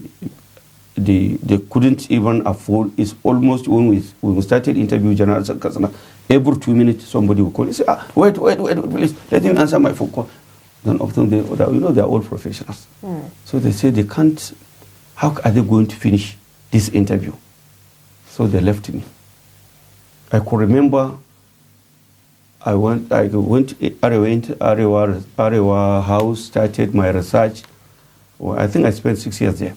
couldn't even afford. It's almost when we started interviewing General Hassan Katsina, every 2 minutes somebody will call and say, wait, please, let him answer my phone call. None of them, they're all professionals. So they say they can't, how are they going to finish this interview? So they left me. I could remember I went to Arewa House, started my research. Well, I think I spent 6 years there.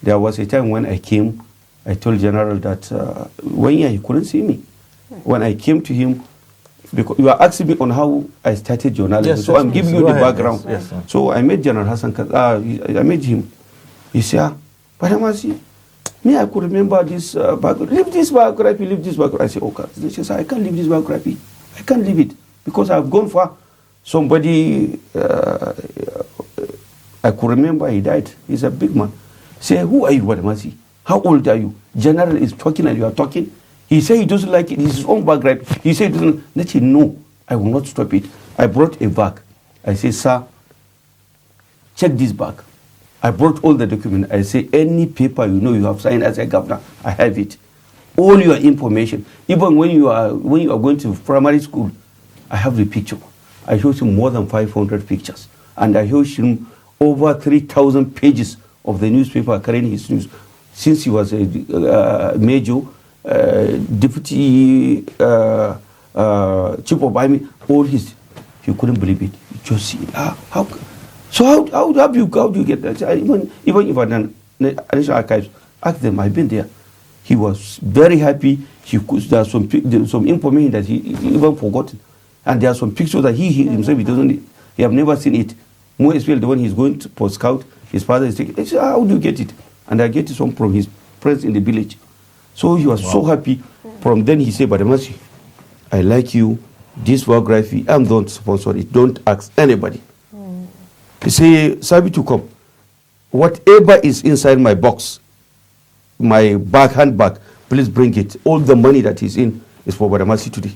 There was a time when I came, I told General that 1 year he couldn't see me. When I came to him, because you are asking me on how I started journalism, yes, so yes, I'm giving you the background. Yes, so I met General Hassan, I met him. He said, but I must see. Me, I could remember this biography. Leave this biography. I said, okay. He said, I can't leave this biography. I can't leave it because I've gone far. Somebody, I could remember he died. He's a big man. Say, who are you, Wadamasi? How old are you? General is talking and you are talking. He said he doesn't like it. It's his own biography. He said he doesn't. Let him know. I will not stop it. I brought a bag. I said, sir, check this bag. I brought all the documents. I say, any paper you know you have signed as a governor, I have it. All your information. Even when you are going to primary school, I have the picture. I showed him more than 500 pictures. And I showed him over 3,000 pages of the newspaper carrying his news. Since he was a major, deputy chief of army, all his, he couldn't believe it. You just see, how do you get that? Even if I done National Archives, ask them, I've been there. He was very happy. There's some information that he even forgotten. And there are some pictures that he himself, he have never seen it. More especially when he's going for scout, his father is taking, he said, how do you get it? And I get it from his friends in the village. So he was so happy. From then he said, Badamasi, I like you, this biography, I'm going to sponsor it. Don't ask anybody. He say, Sabitu, come. Whatever is inside my box, my handbag, please bring it. All the money that is in is for Badamasi today.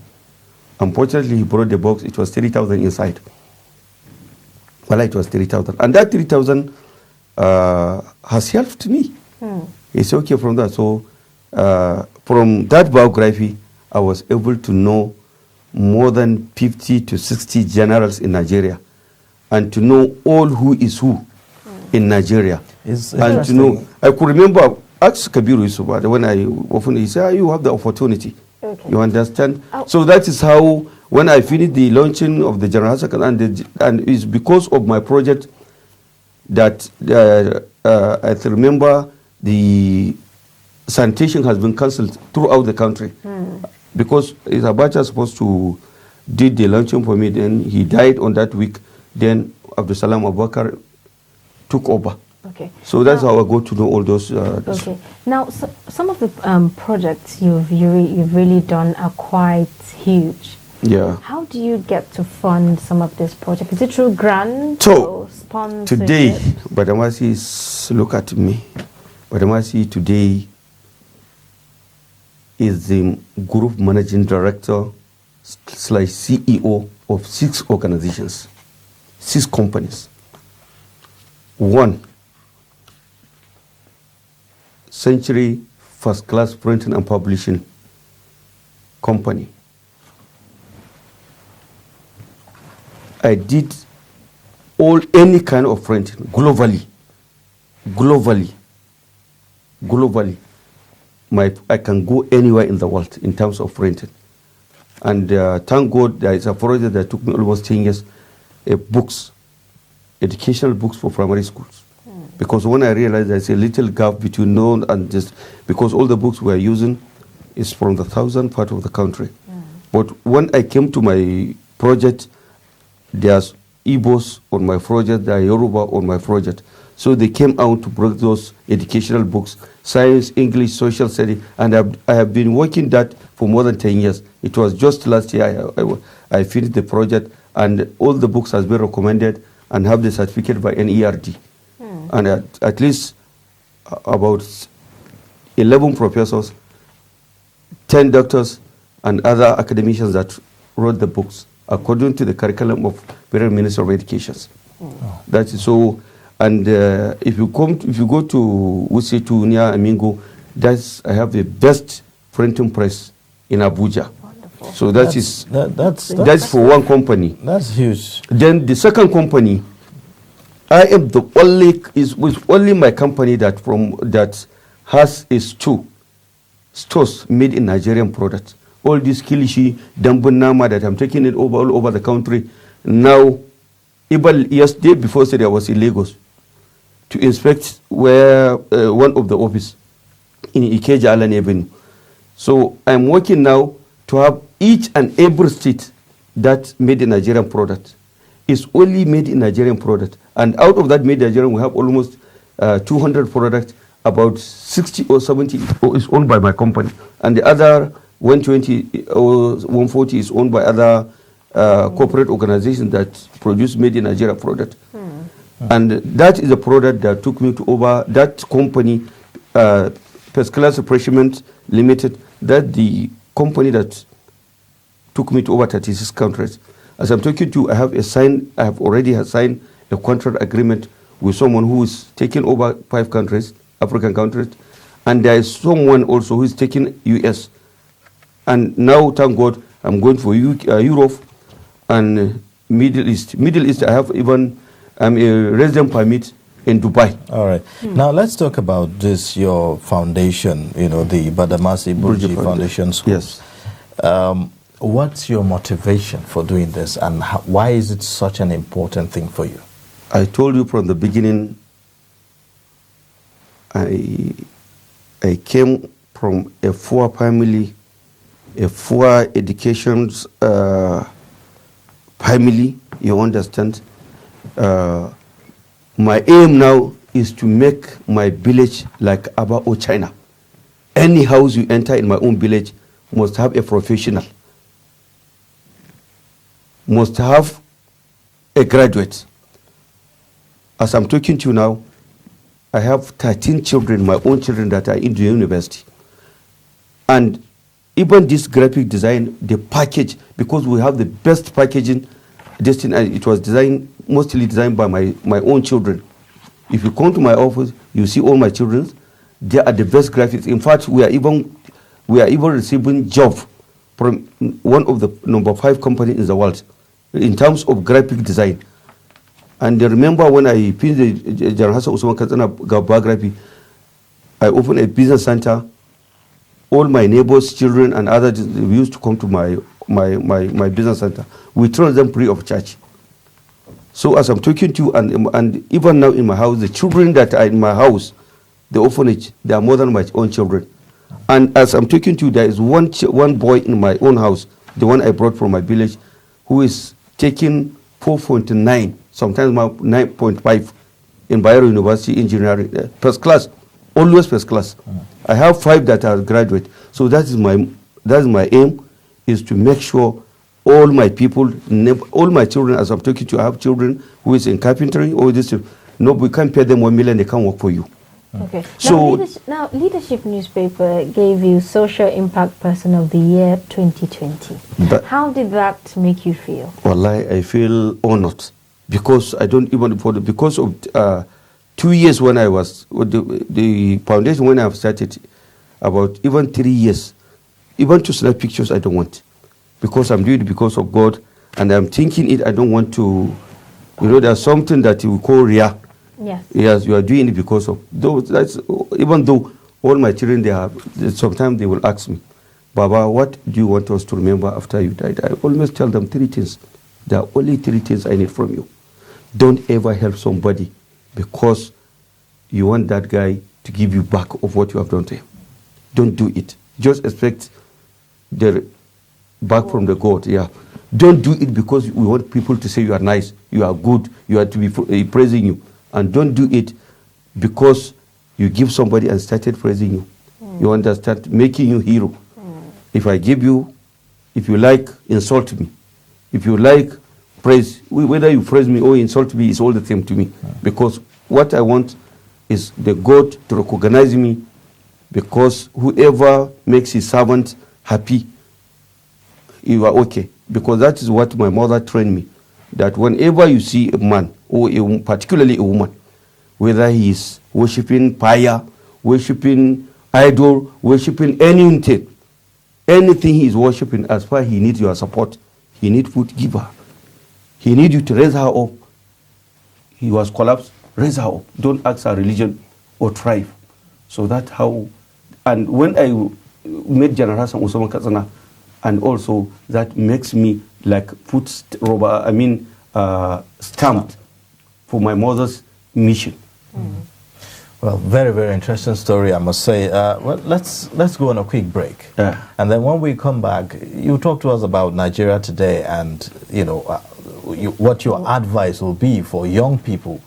Unfortunately, he brought the box. It was 3,000 inside. Well, it was 3,000. And that 3,000 has helped me. It's okay from that. So from that biography, I was able to know more than 50 to 60 generals in Nigeria, and to know all who is who in Nigeria. And to know, I could remember, ask Kabiru Yusuf, when I often he said, you have the opportunity. Okay. You understand? So that is how, when I finished the launching of the General Hospital, and it's because of my project that I remember the sanitation has been cancelled throughout the country. Because Abacha supposed to did the launching for me, then he died on that week. Then Abdul Salam Abubakar took over. Okay. So that's how I got to know all those. Okay. Now, some of the projects you've really done are quite huge. Yeah. How do you get to fund some of this project? Is it through grants So, or sponsorship? today, Badamasi is, look at me. Badamasi today is the group managing director / CEO of 6 organizations, 6 companies. 1, Century First Class Printing and Publishing Company. I did any kind of printing globally. I can go anywhere in the world in terms of printing. And thank God there is a project that took me almost 10 years, books, educational books for primary schools. Because when I realized there's a little gap between known and just, because all the books we are using is from the southern part of the country. But when I came to my project, there's Igbos on my project, there are Yoruba on my project. So they came out to bring those educational books, science, English, social study, and I have been working that for more than 10 years. It was just last year I finished the project, and all the books has been recommended and have the certificate by NERD. And at least about 11 professors, 10 doctors, and other academicians that wrote the books according to the curriculum of Federal Ministry of Education. That is so. And if you go to Usetu near Amingo, I have the best printing press in Abuja. Wonderful. So that's for one company. That's huge. Then the second company, I am the only my company that has its 2 stores made in Nigerian products. All this kilishi, dambun nama that I'm taking it all over the country. Now, yesterday before I was in Lagos to inspect where one of the office in Ikeja Alan Avenue. So I'm working now to have each and every state that made a Nigerian product. It's only made in Nigerian product. And out of that made in Nigerian, we have almost 200 products. About 60 or 70 is owned by my company. And the other 120 or 140 is owned by other corporate organizations that produce made in Nigeria product. And that is a product that took me to over that company, First Class Refreshment Limited, that the company that took me to over 36 countries. As I'm talking to you, I have already signed a contract agreement with someone who is taking over 5 countries, African countries, and there is someone also who is taking US. And now, thank God, I'm going for Europe and Middle East. Middle East, I'm a resident permit in Dubai. All right. Now let's talk about this, your foundation, the Badamasi Burji Foundation Schools. Yes. What's your motivation for doing this, and why is it such an important thing for you? I told you from the beginning, I came from a poor family, a poor education family, you understand. My aim now is to make my village like Aba or China. Any house you enter in my own village must have a professional, must have a graduate, As I'm talking to you now, I have 13 children, my own children, that are in the university. And even this graphic design, the package, because we have the best packaging, it was mostly designed by my own children. If you come to my office, you see all my children. They are the best graphics. In fact, we are even receiving job from one of the number 5 companies in the world in terms of graphic design. And remember when I finished the General Hassan Usman Katsina biography, I opened a business center. All my neighbors, children, and others used to come to my business center. We train them free of charge. So as I'm talking to you, and even now in my house, the children that are in my house, the orphanage, they are more than my own children. And as I'm talking to you, there is one boy in my own house, the one I brought from my village, who is taking 4.9, sometimes 9.5 in Bayero University Engineering, first class, always first class. I have 5 that are graduate. So that is my aim, is to make sure all my people, all my children, as I'm talking to you, I have children who is in carpentry, or this. No, we can't pay them 1 million, they can't work for you. Okay. So now, Leadership newspaper gave you Social Impact Person of the Year 2020. How did that make you feel? Wallahi, I feel honored, because I don't even because of 2 years when I was the foundation, when I started, about even 3 years, even to snap pictures I don't want, because I'm doing it because of God, and I'm thinking it. I don't want to, there's something that you call riyah. Yes. Yes, you are doing it because of those. That's even though all my children, sometimes they will ask me, Baba, what do you want us to remember after you died? I always tell them 3 things. There are only 3 things I need from you. Don't ever help somebody because you want that guy to give you back of what you have done to him. Don't do it. Just expect the back from the God. Yeah. Don't do it because we want people to say you are nice, you are good, you are to be praising you. And don't do it because you give somebody and started praising you. You understand? Making you hero. If I give you, if you like, insult me. If you like, praise. Whether you praise me or insult me is all the same to me. Because what I want is the God to recognize me, because whoever makes his servant happy, you are okay. Because that is what my mother trained me. That whenever you see a man, or particularly a woman, whether he is worshipping fire, worshipping idol, worshipping anything he is worshipping, as far as he needs your support, he needs food, give her. He needs you to raise her up. He was collapsed, raise her up. Don't ask her religion or tribe. So that's how, and when I met General Hassan Usman Katsina, and also that makes me like put stamped for my mother's mission. Well, very, very interesting story, I must say. Well, let's go on a quick break. And then when we come back, you talk to us about Nigeria today, and, what your advice will be for young people,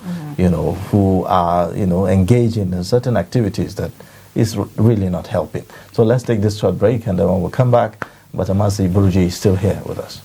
who are, engaging in certain activities that is really not helping. So let's take this short break, and then when we come back, Batamasi Buruji is still here with us.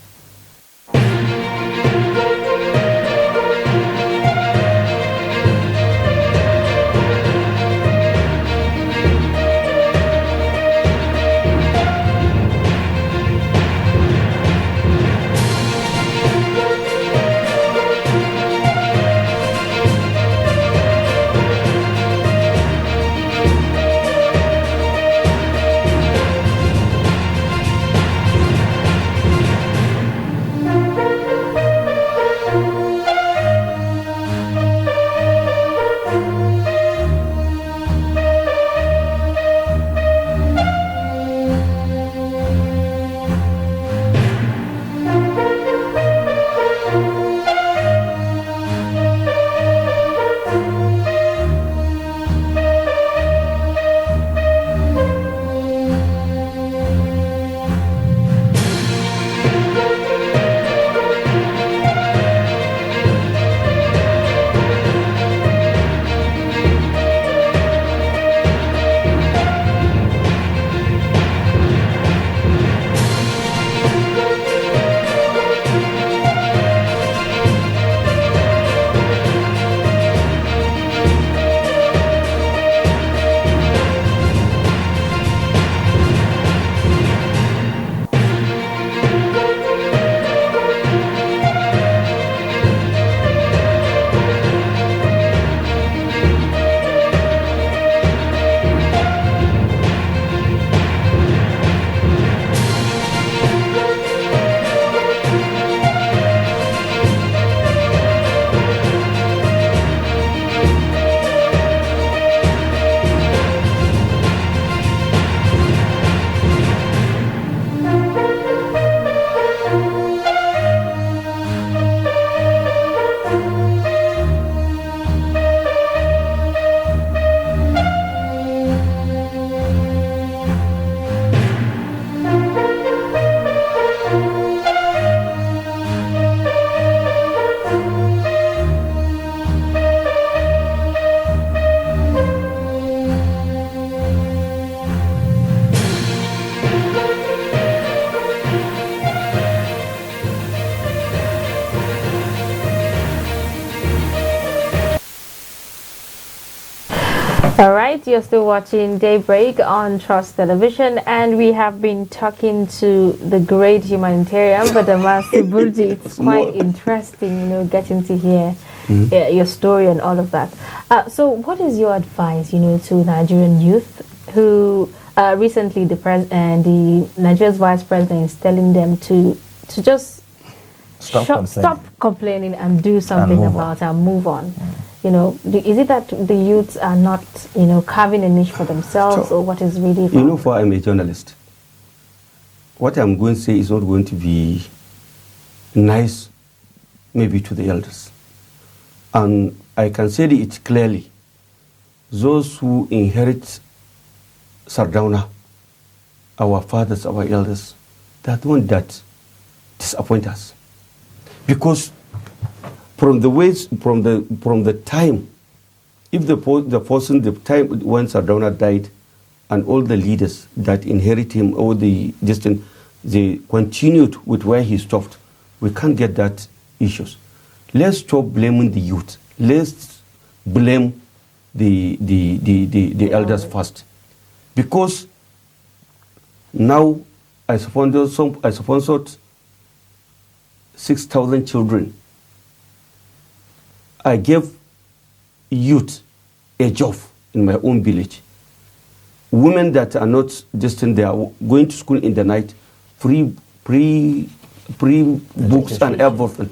All right, you're still watching Daybreak on Trust Television, and we have been talking to the great humanitarian, Badamasi Burji. It's quite interesting, getting to hear your story and all of that. So what is your advice, to Nigerian youth who recently the Nigeria's vice president is telling them to just stop complaining and do something about it and move on? Is it that the youths are not, carving a niche for themselves, or what is really wrong? For I'm a journalist. What I'm going to say is not going to be nice, maybe to the elders. And I can say it clearly. Those who inherit Sardauna, our fathers, our elders, they are the ones that disappoint us. Because from the time, if the time when Sardauna died, and all the leaders that inherit him, all they continued with where he stopped, we can't get that issues. Let's stop blaming the youth. Let's blame the elders first, because now I sponsored 6,000 children. I gave youth a job in my own village. Women that are not destined, they are going to school in the night, free books and everything.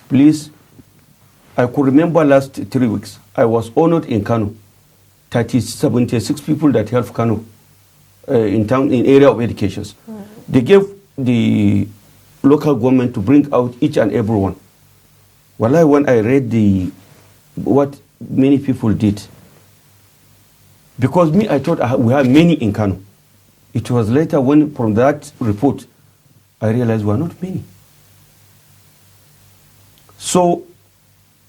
Please, I could remember last 3 weeks, I was honored in Kano. 76 people that helped Kano in area of education. They gave the local government to bring out each and every one. Well, when I read what many people did, because I thought we have many in Kano. It was later when, from that report, I realized we are not many. So,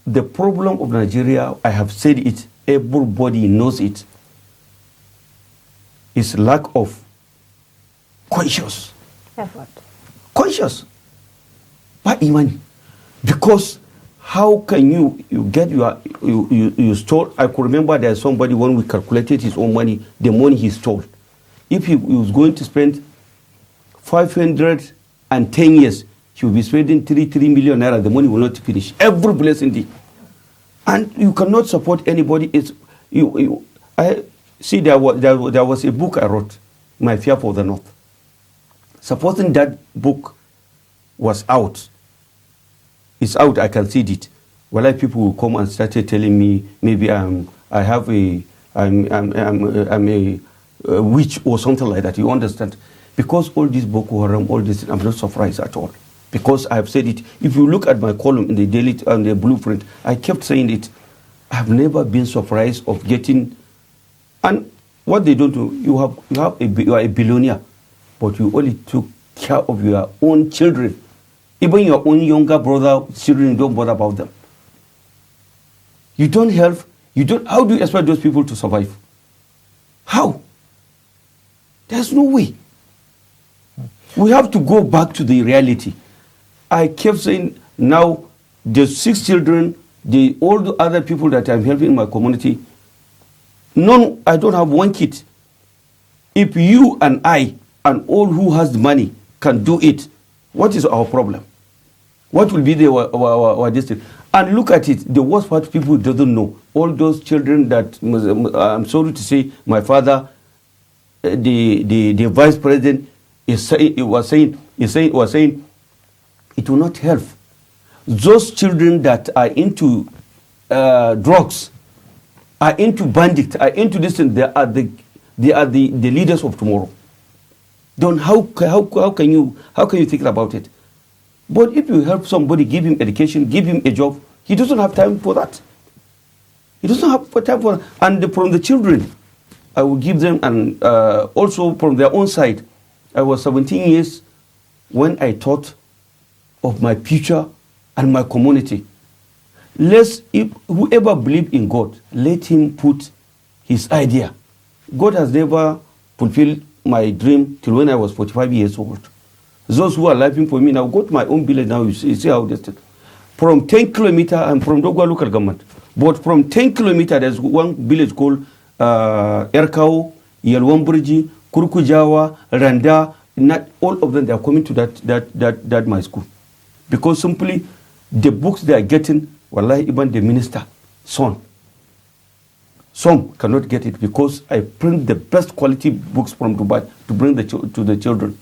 the problem of Nigeria, I have said it, everybody knows it, is lack of conscious effort. Conscious. But imani. Because how can you get you stole? I could remember there's somebody when we calculated his own money, the money he stole. If he was going to spend 510 years, he will be spending 3 million naira. The money will not finish. Every blessing day. And you cannot support anybody. I see there was a book I wrote, My Fear for the North. Supposing that book was out, it's out, I can see it. Well, people will come and started telling me maybe I'm a witch or something like that. You understand? Because all this Boko Haram, all this, I'm not surprised at all. Because I've said it. If you look at my column in the daily and the blueprint, I kept saying it. I've never been surprised of getting. And what they don't do, you are a billionaire, but you only took care of your own children. Even your own younger brother, children, don't bother about them. You don't help. How do you expect those people to survive? How? There's no way. We have to go back to the reality. I kept saying, now the 6 children, all the other people that I'm helping in my community, I don't have one kid. If you and I and all who has the money can do it, what is our problem? What will be our destiny? And look at it, the worst part people doesn't know. All those children that, I'm sorry to say, my father, the vice president, was saying it will not help. Those children that are into drugs, are into bandits, are into this, and they are the leaders of tomorrow. How can you think about it? But if you help somebody, give him education, give him a job, he doesn't have time for that. He doesn't have time for that. And from the children, I will give them, and also from their own side. I was 17 years when I thought of my future and my community. If whoever believes in God, let him put his idea. God has never fulfilled my dream till when I was 45 years old. Those who are laughing for me now, go to my own village now, you see how distant. From 10 kilometers, I'm from Dogwa local government, but from 10 kilometers, there's one village called Erkau, Yalwan Burji, Kurkujawa, Randa, not all of them, they are coming to that my school. Because simply the books they are getting, wallahi, even the minister, son, some cannot get it because I print the best quality books from Dubai to bring to the children.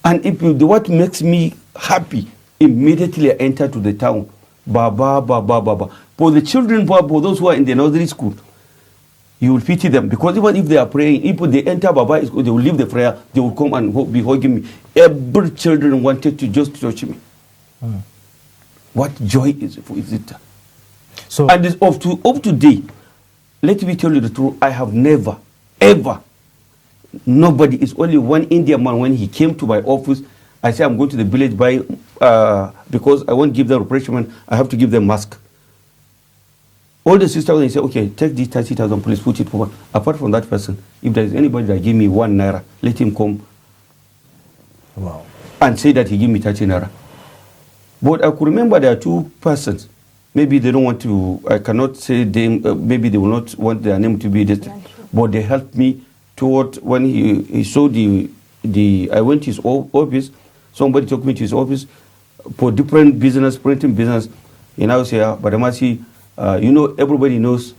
And what makes me happy, immediately I enter to the town, Baba. For the children, for those who are in the nursery school, you will pity them because even if they are praying, if they enter Baba school, they will leave the prayer, they will come and be hugging me. Every children wanted to just touch me. What joy is it? So, and it's up to date. Let me tell you the truth. I have never, ever, nobody, it's only one Indian man when he came to my office. I said, I'm going to the village because I won't give them refreshment, I have to give them mask. All the sisters, they say, okay, take this 30,000, please put it forward. Apart from that person, if there is anybody that give me 1 naira, let him come. Wow. And say that he give me 30 naira. But I could remember there are 2 persons. Maybe they don't want to, I cannot say them, maybe they will not want their name to be this. But they helped me toward when he saw I went to his office, somebody took me to his office for different business, printing business. And I was here, but Amasi, everybody knows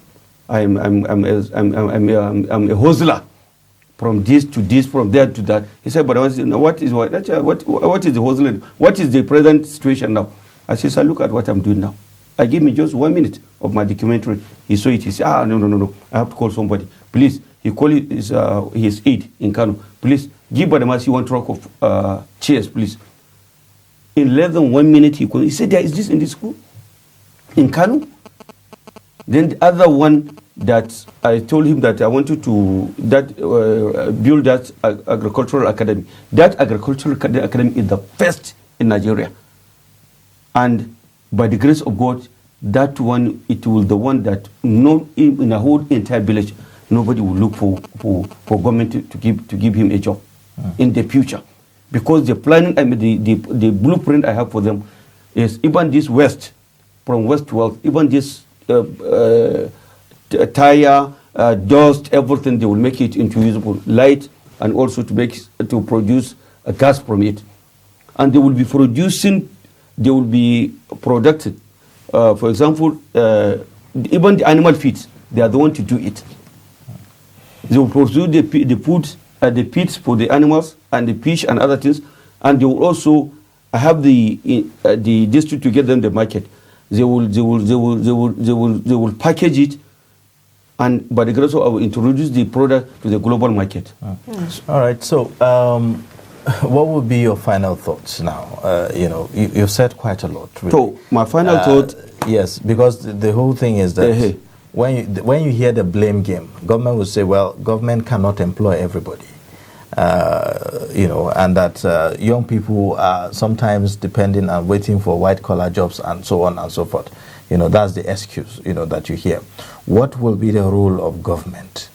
I'm a hustler. From this to this, from there to that. He said, but what is the hustling? What is the present situation now? I said, sir, look at what I'm doing now. I gave me just 1 minute of my documentary. He saw it. He said, no. I have to call somebody. Please. He called his aide in Kano. Please, give Badamasi 1 truck of chairs, please. In less than 1 minute, he called. He said, is this in this school? In Kano? Then the other one that I told him that I wanted to build that agricultural academy. That agricultural academy is the first in Nigeria. And by the grace of God, that one, it will the one that in a whole entire village, nobody will look for government to give him a job in the future. Because the planning, the blueprint I have for them is even this from west to west, even this tire, dust, everything, they will make it into usable light and also to produce a gas from it. And they will be producing, they will be produced. For example, even the animal feeds, they are the one to do it. They will produce the food, the feeds for the animals and the fish and other things, and they will also have the district to get them the market. They will package it, and by the grace of, I will introduce the product to the global market. All right. So, what would be your final thoughts now? You've said quite a lot. Really. So, my final thought, yes, because the whole thing is that when you hear the blame game, government will say, well, government cannot employ everybody. And that young people are sometimes depending on waiting for white-collar jobs and so on and so forth. That's the excuse, that you hear. What will be the role of government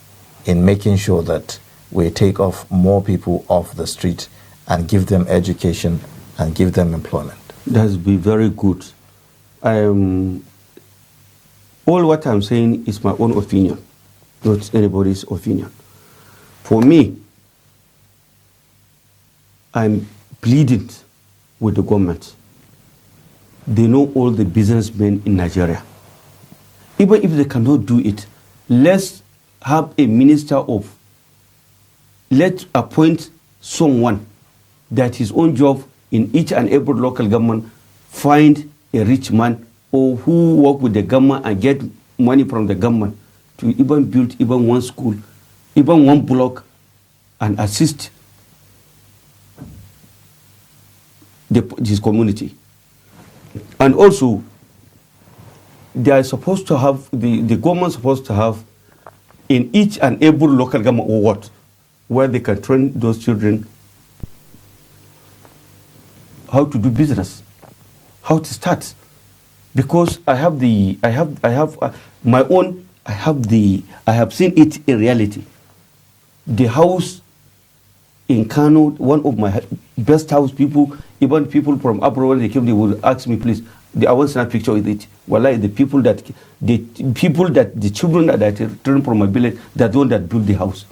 in making sure that we take off more people off the street and give them education and give them employment? That would be very good. All what I'm saying is my own opinion, not anybody's opinion. For me, I'm pleading with the government. They know all the businessmen in Nigeria. Even if they cannot do it, let's have a minister let's appoint someone that his own job in each and every local government, find a rich man or who work with the government and get money from the government to even build even one school, even one block, and assist his community. And also, they are supposed to have, the government is supposed to have in each and every local government or what, where they can train those children how to do business, how to start. Because I have seen it in reality. The house in Kano, one of my best house people, even people from abroad, they came, they would ask me, please, I want to picture with it. Wallahi, the children that are returned from my village, they're the one that built the house.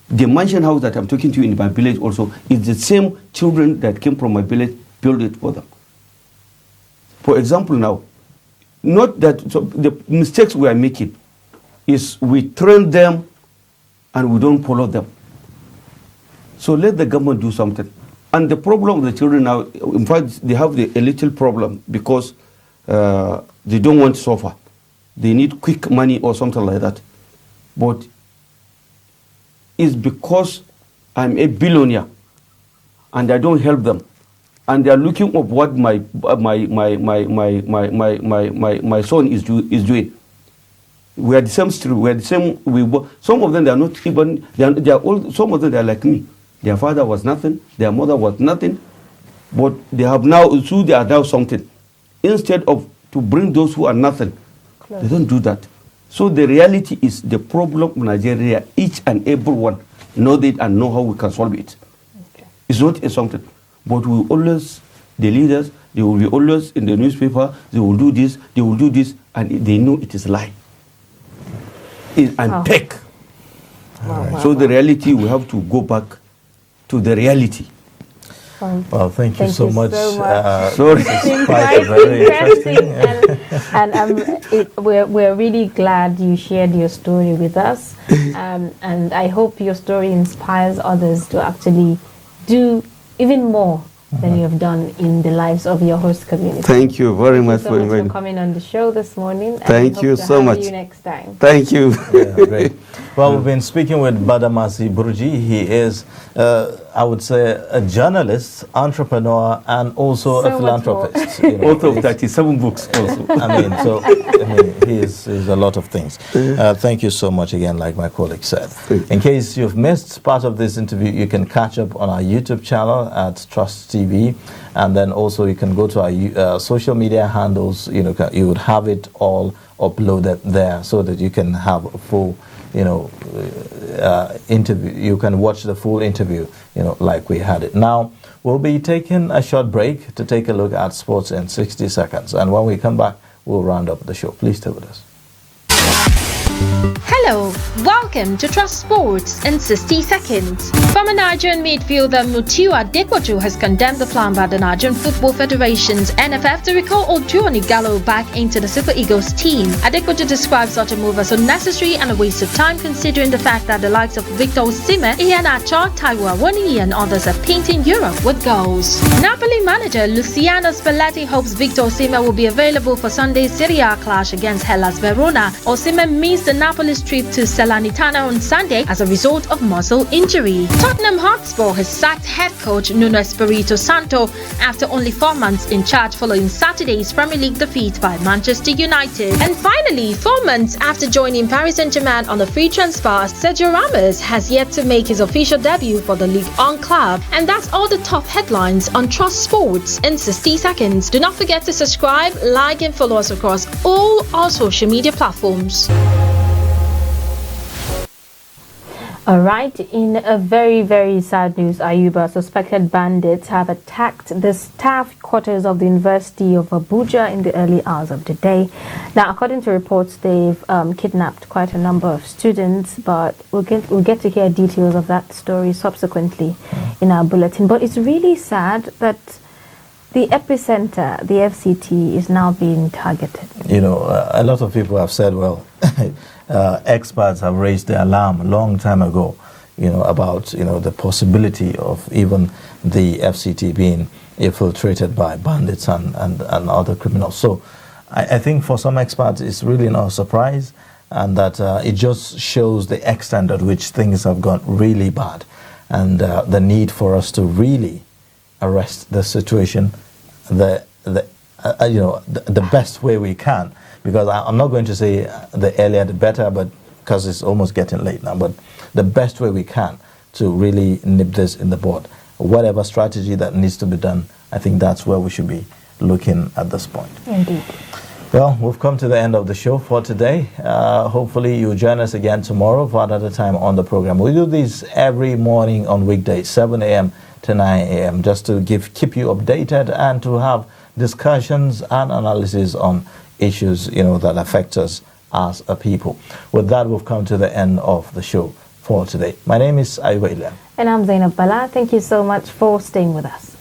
The mansion house that I'm talking to you in my village also is the same children that came from my village built it for them. For example now, not that, so the mistakes we are making is we train them and we don't follow them. So let the government do something. And the problem of the children now, in fact, they have a little problem because they don't want to suffer. They need quick money or something like that. But it's because I'm a billionaire and I don't help them. And they are looking at what my son is doing. We are the same street. We are the same. Some of them they are not even. They are all. Some of them they are like me. Their father was nothing. Their mother was nothing. But they have now. So they are now something. Instead of to bring those who are nothing, they don't do that. So the reality is the problem in Nigeria. Each and everyone know it and know how we can solve it. Okay. It's not a something. But we always, the leaders, they will be always in the newspaper, they will do this, and they know it is a lie. And peck. So the reality, we have to go back to the reality. Well, thank you so much. Sorry. It's quite very interesting. We're really glad you shared your story with us. And I hope your story inspires others to actually do even more than you have done in the lives of your host community. Thank you very much for inviting me. Coming on the show this morning. Thank you so much. See you next time. Thank you. Yeah, great. Well, we've been speaking with Badamasi Burji. He is, I would say, a journalist, entrepreneur, and also a philanthropist. Author of 37 books also. He is a lot of things. Thank you so much again, like my colleague said. In case you've missed part of this interview, you can catch up on our YouTube channel at Trust TV, and then also you can go to our social media handles. You would have it all uploaded there so that you can have a full interview. You can watch the full interview, like we had it. Now, we'll be taking a short break to take a look at sports in 60 seconds. And when we come back, we'll round up the show. Please stay with us. Hello, welcome to Trust Sports in 60 seconds. Former Nigerian midfielder Mutiu Adepoju has condemned the plan by the Nigerian Football Federation's NFF to recall Oduoni Gallo back into the Super Eagles team. Adepoju describes such a move as unnecessary and a waste of time, considering the fact that the likes of Victor Osimhen, Iheanacho, Taiwo Awoniyi and others are painting Europe with goals. Napoli manager Luciano Spalletti hopes Victor Osimhen will be available for Sunday's Serie A clash against Hellas Verona. Osimhen missed the Napoli's trip to Salernitana on Sunday as a result of muscle injury. Tottenham Hotspur has sacked head coach Nuno Espirito Santo after only 4 months in charge following Saturday's Premier League defeat by Manchester United. And finally, 4 months after joining Paris Saint-Germain on a free transfer, Sergio Ramos has yet to make his official debut for the Ligue 1 club. And that's all the top headlines on Trust Sports in 60 seconds. Do not forget to subscribe, like and follow us across all our social media platforms. All right, in a very, very sad news, Ayuba, suspected bandits have attacked the staff quarters of the University of Abuja in the early hours of the day. Now, according to reports, they've kidnapped quite a number of students, but we'll get to hear details of that story subsequently in our bulletin. But it's really sad that the epicenter, the FCT, is now being targeted. A lot of people have said, well, experts have raised the alarm a long time ago, about, the possibility of even the FCT being infiltrated by bandits and other criminals. So I think for some experts, it's really not a surprise, and that it just shows the extent at which things have gone really bad, and the need for us to really arrest the situation the best way we can. Because I'm not going to say the earlier the better, but because it's almost getting late now, but the best way we can to really nip this in the bud. Whatever strategy that needs to be done, I think that's where we should be looking at this point. Indeed. Well, we've come to the end of the show for today. Hopefully you'll join us again tomorrow for another time on the program. We do this every morning on weekdays, 7 a.m. to 9 a.m., just to keep you updated and to have discussions and analysis on issues, that affect us as a people. With that, we've come to the end of the show for today. My name is Ayuba Ilya. And I'm Zainab Bala. Thank you so much for staying with us.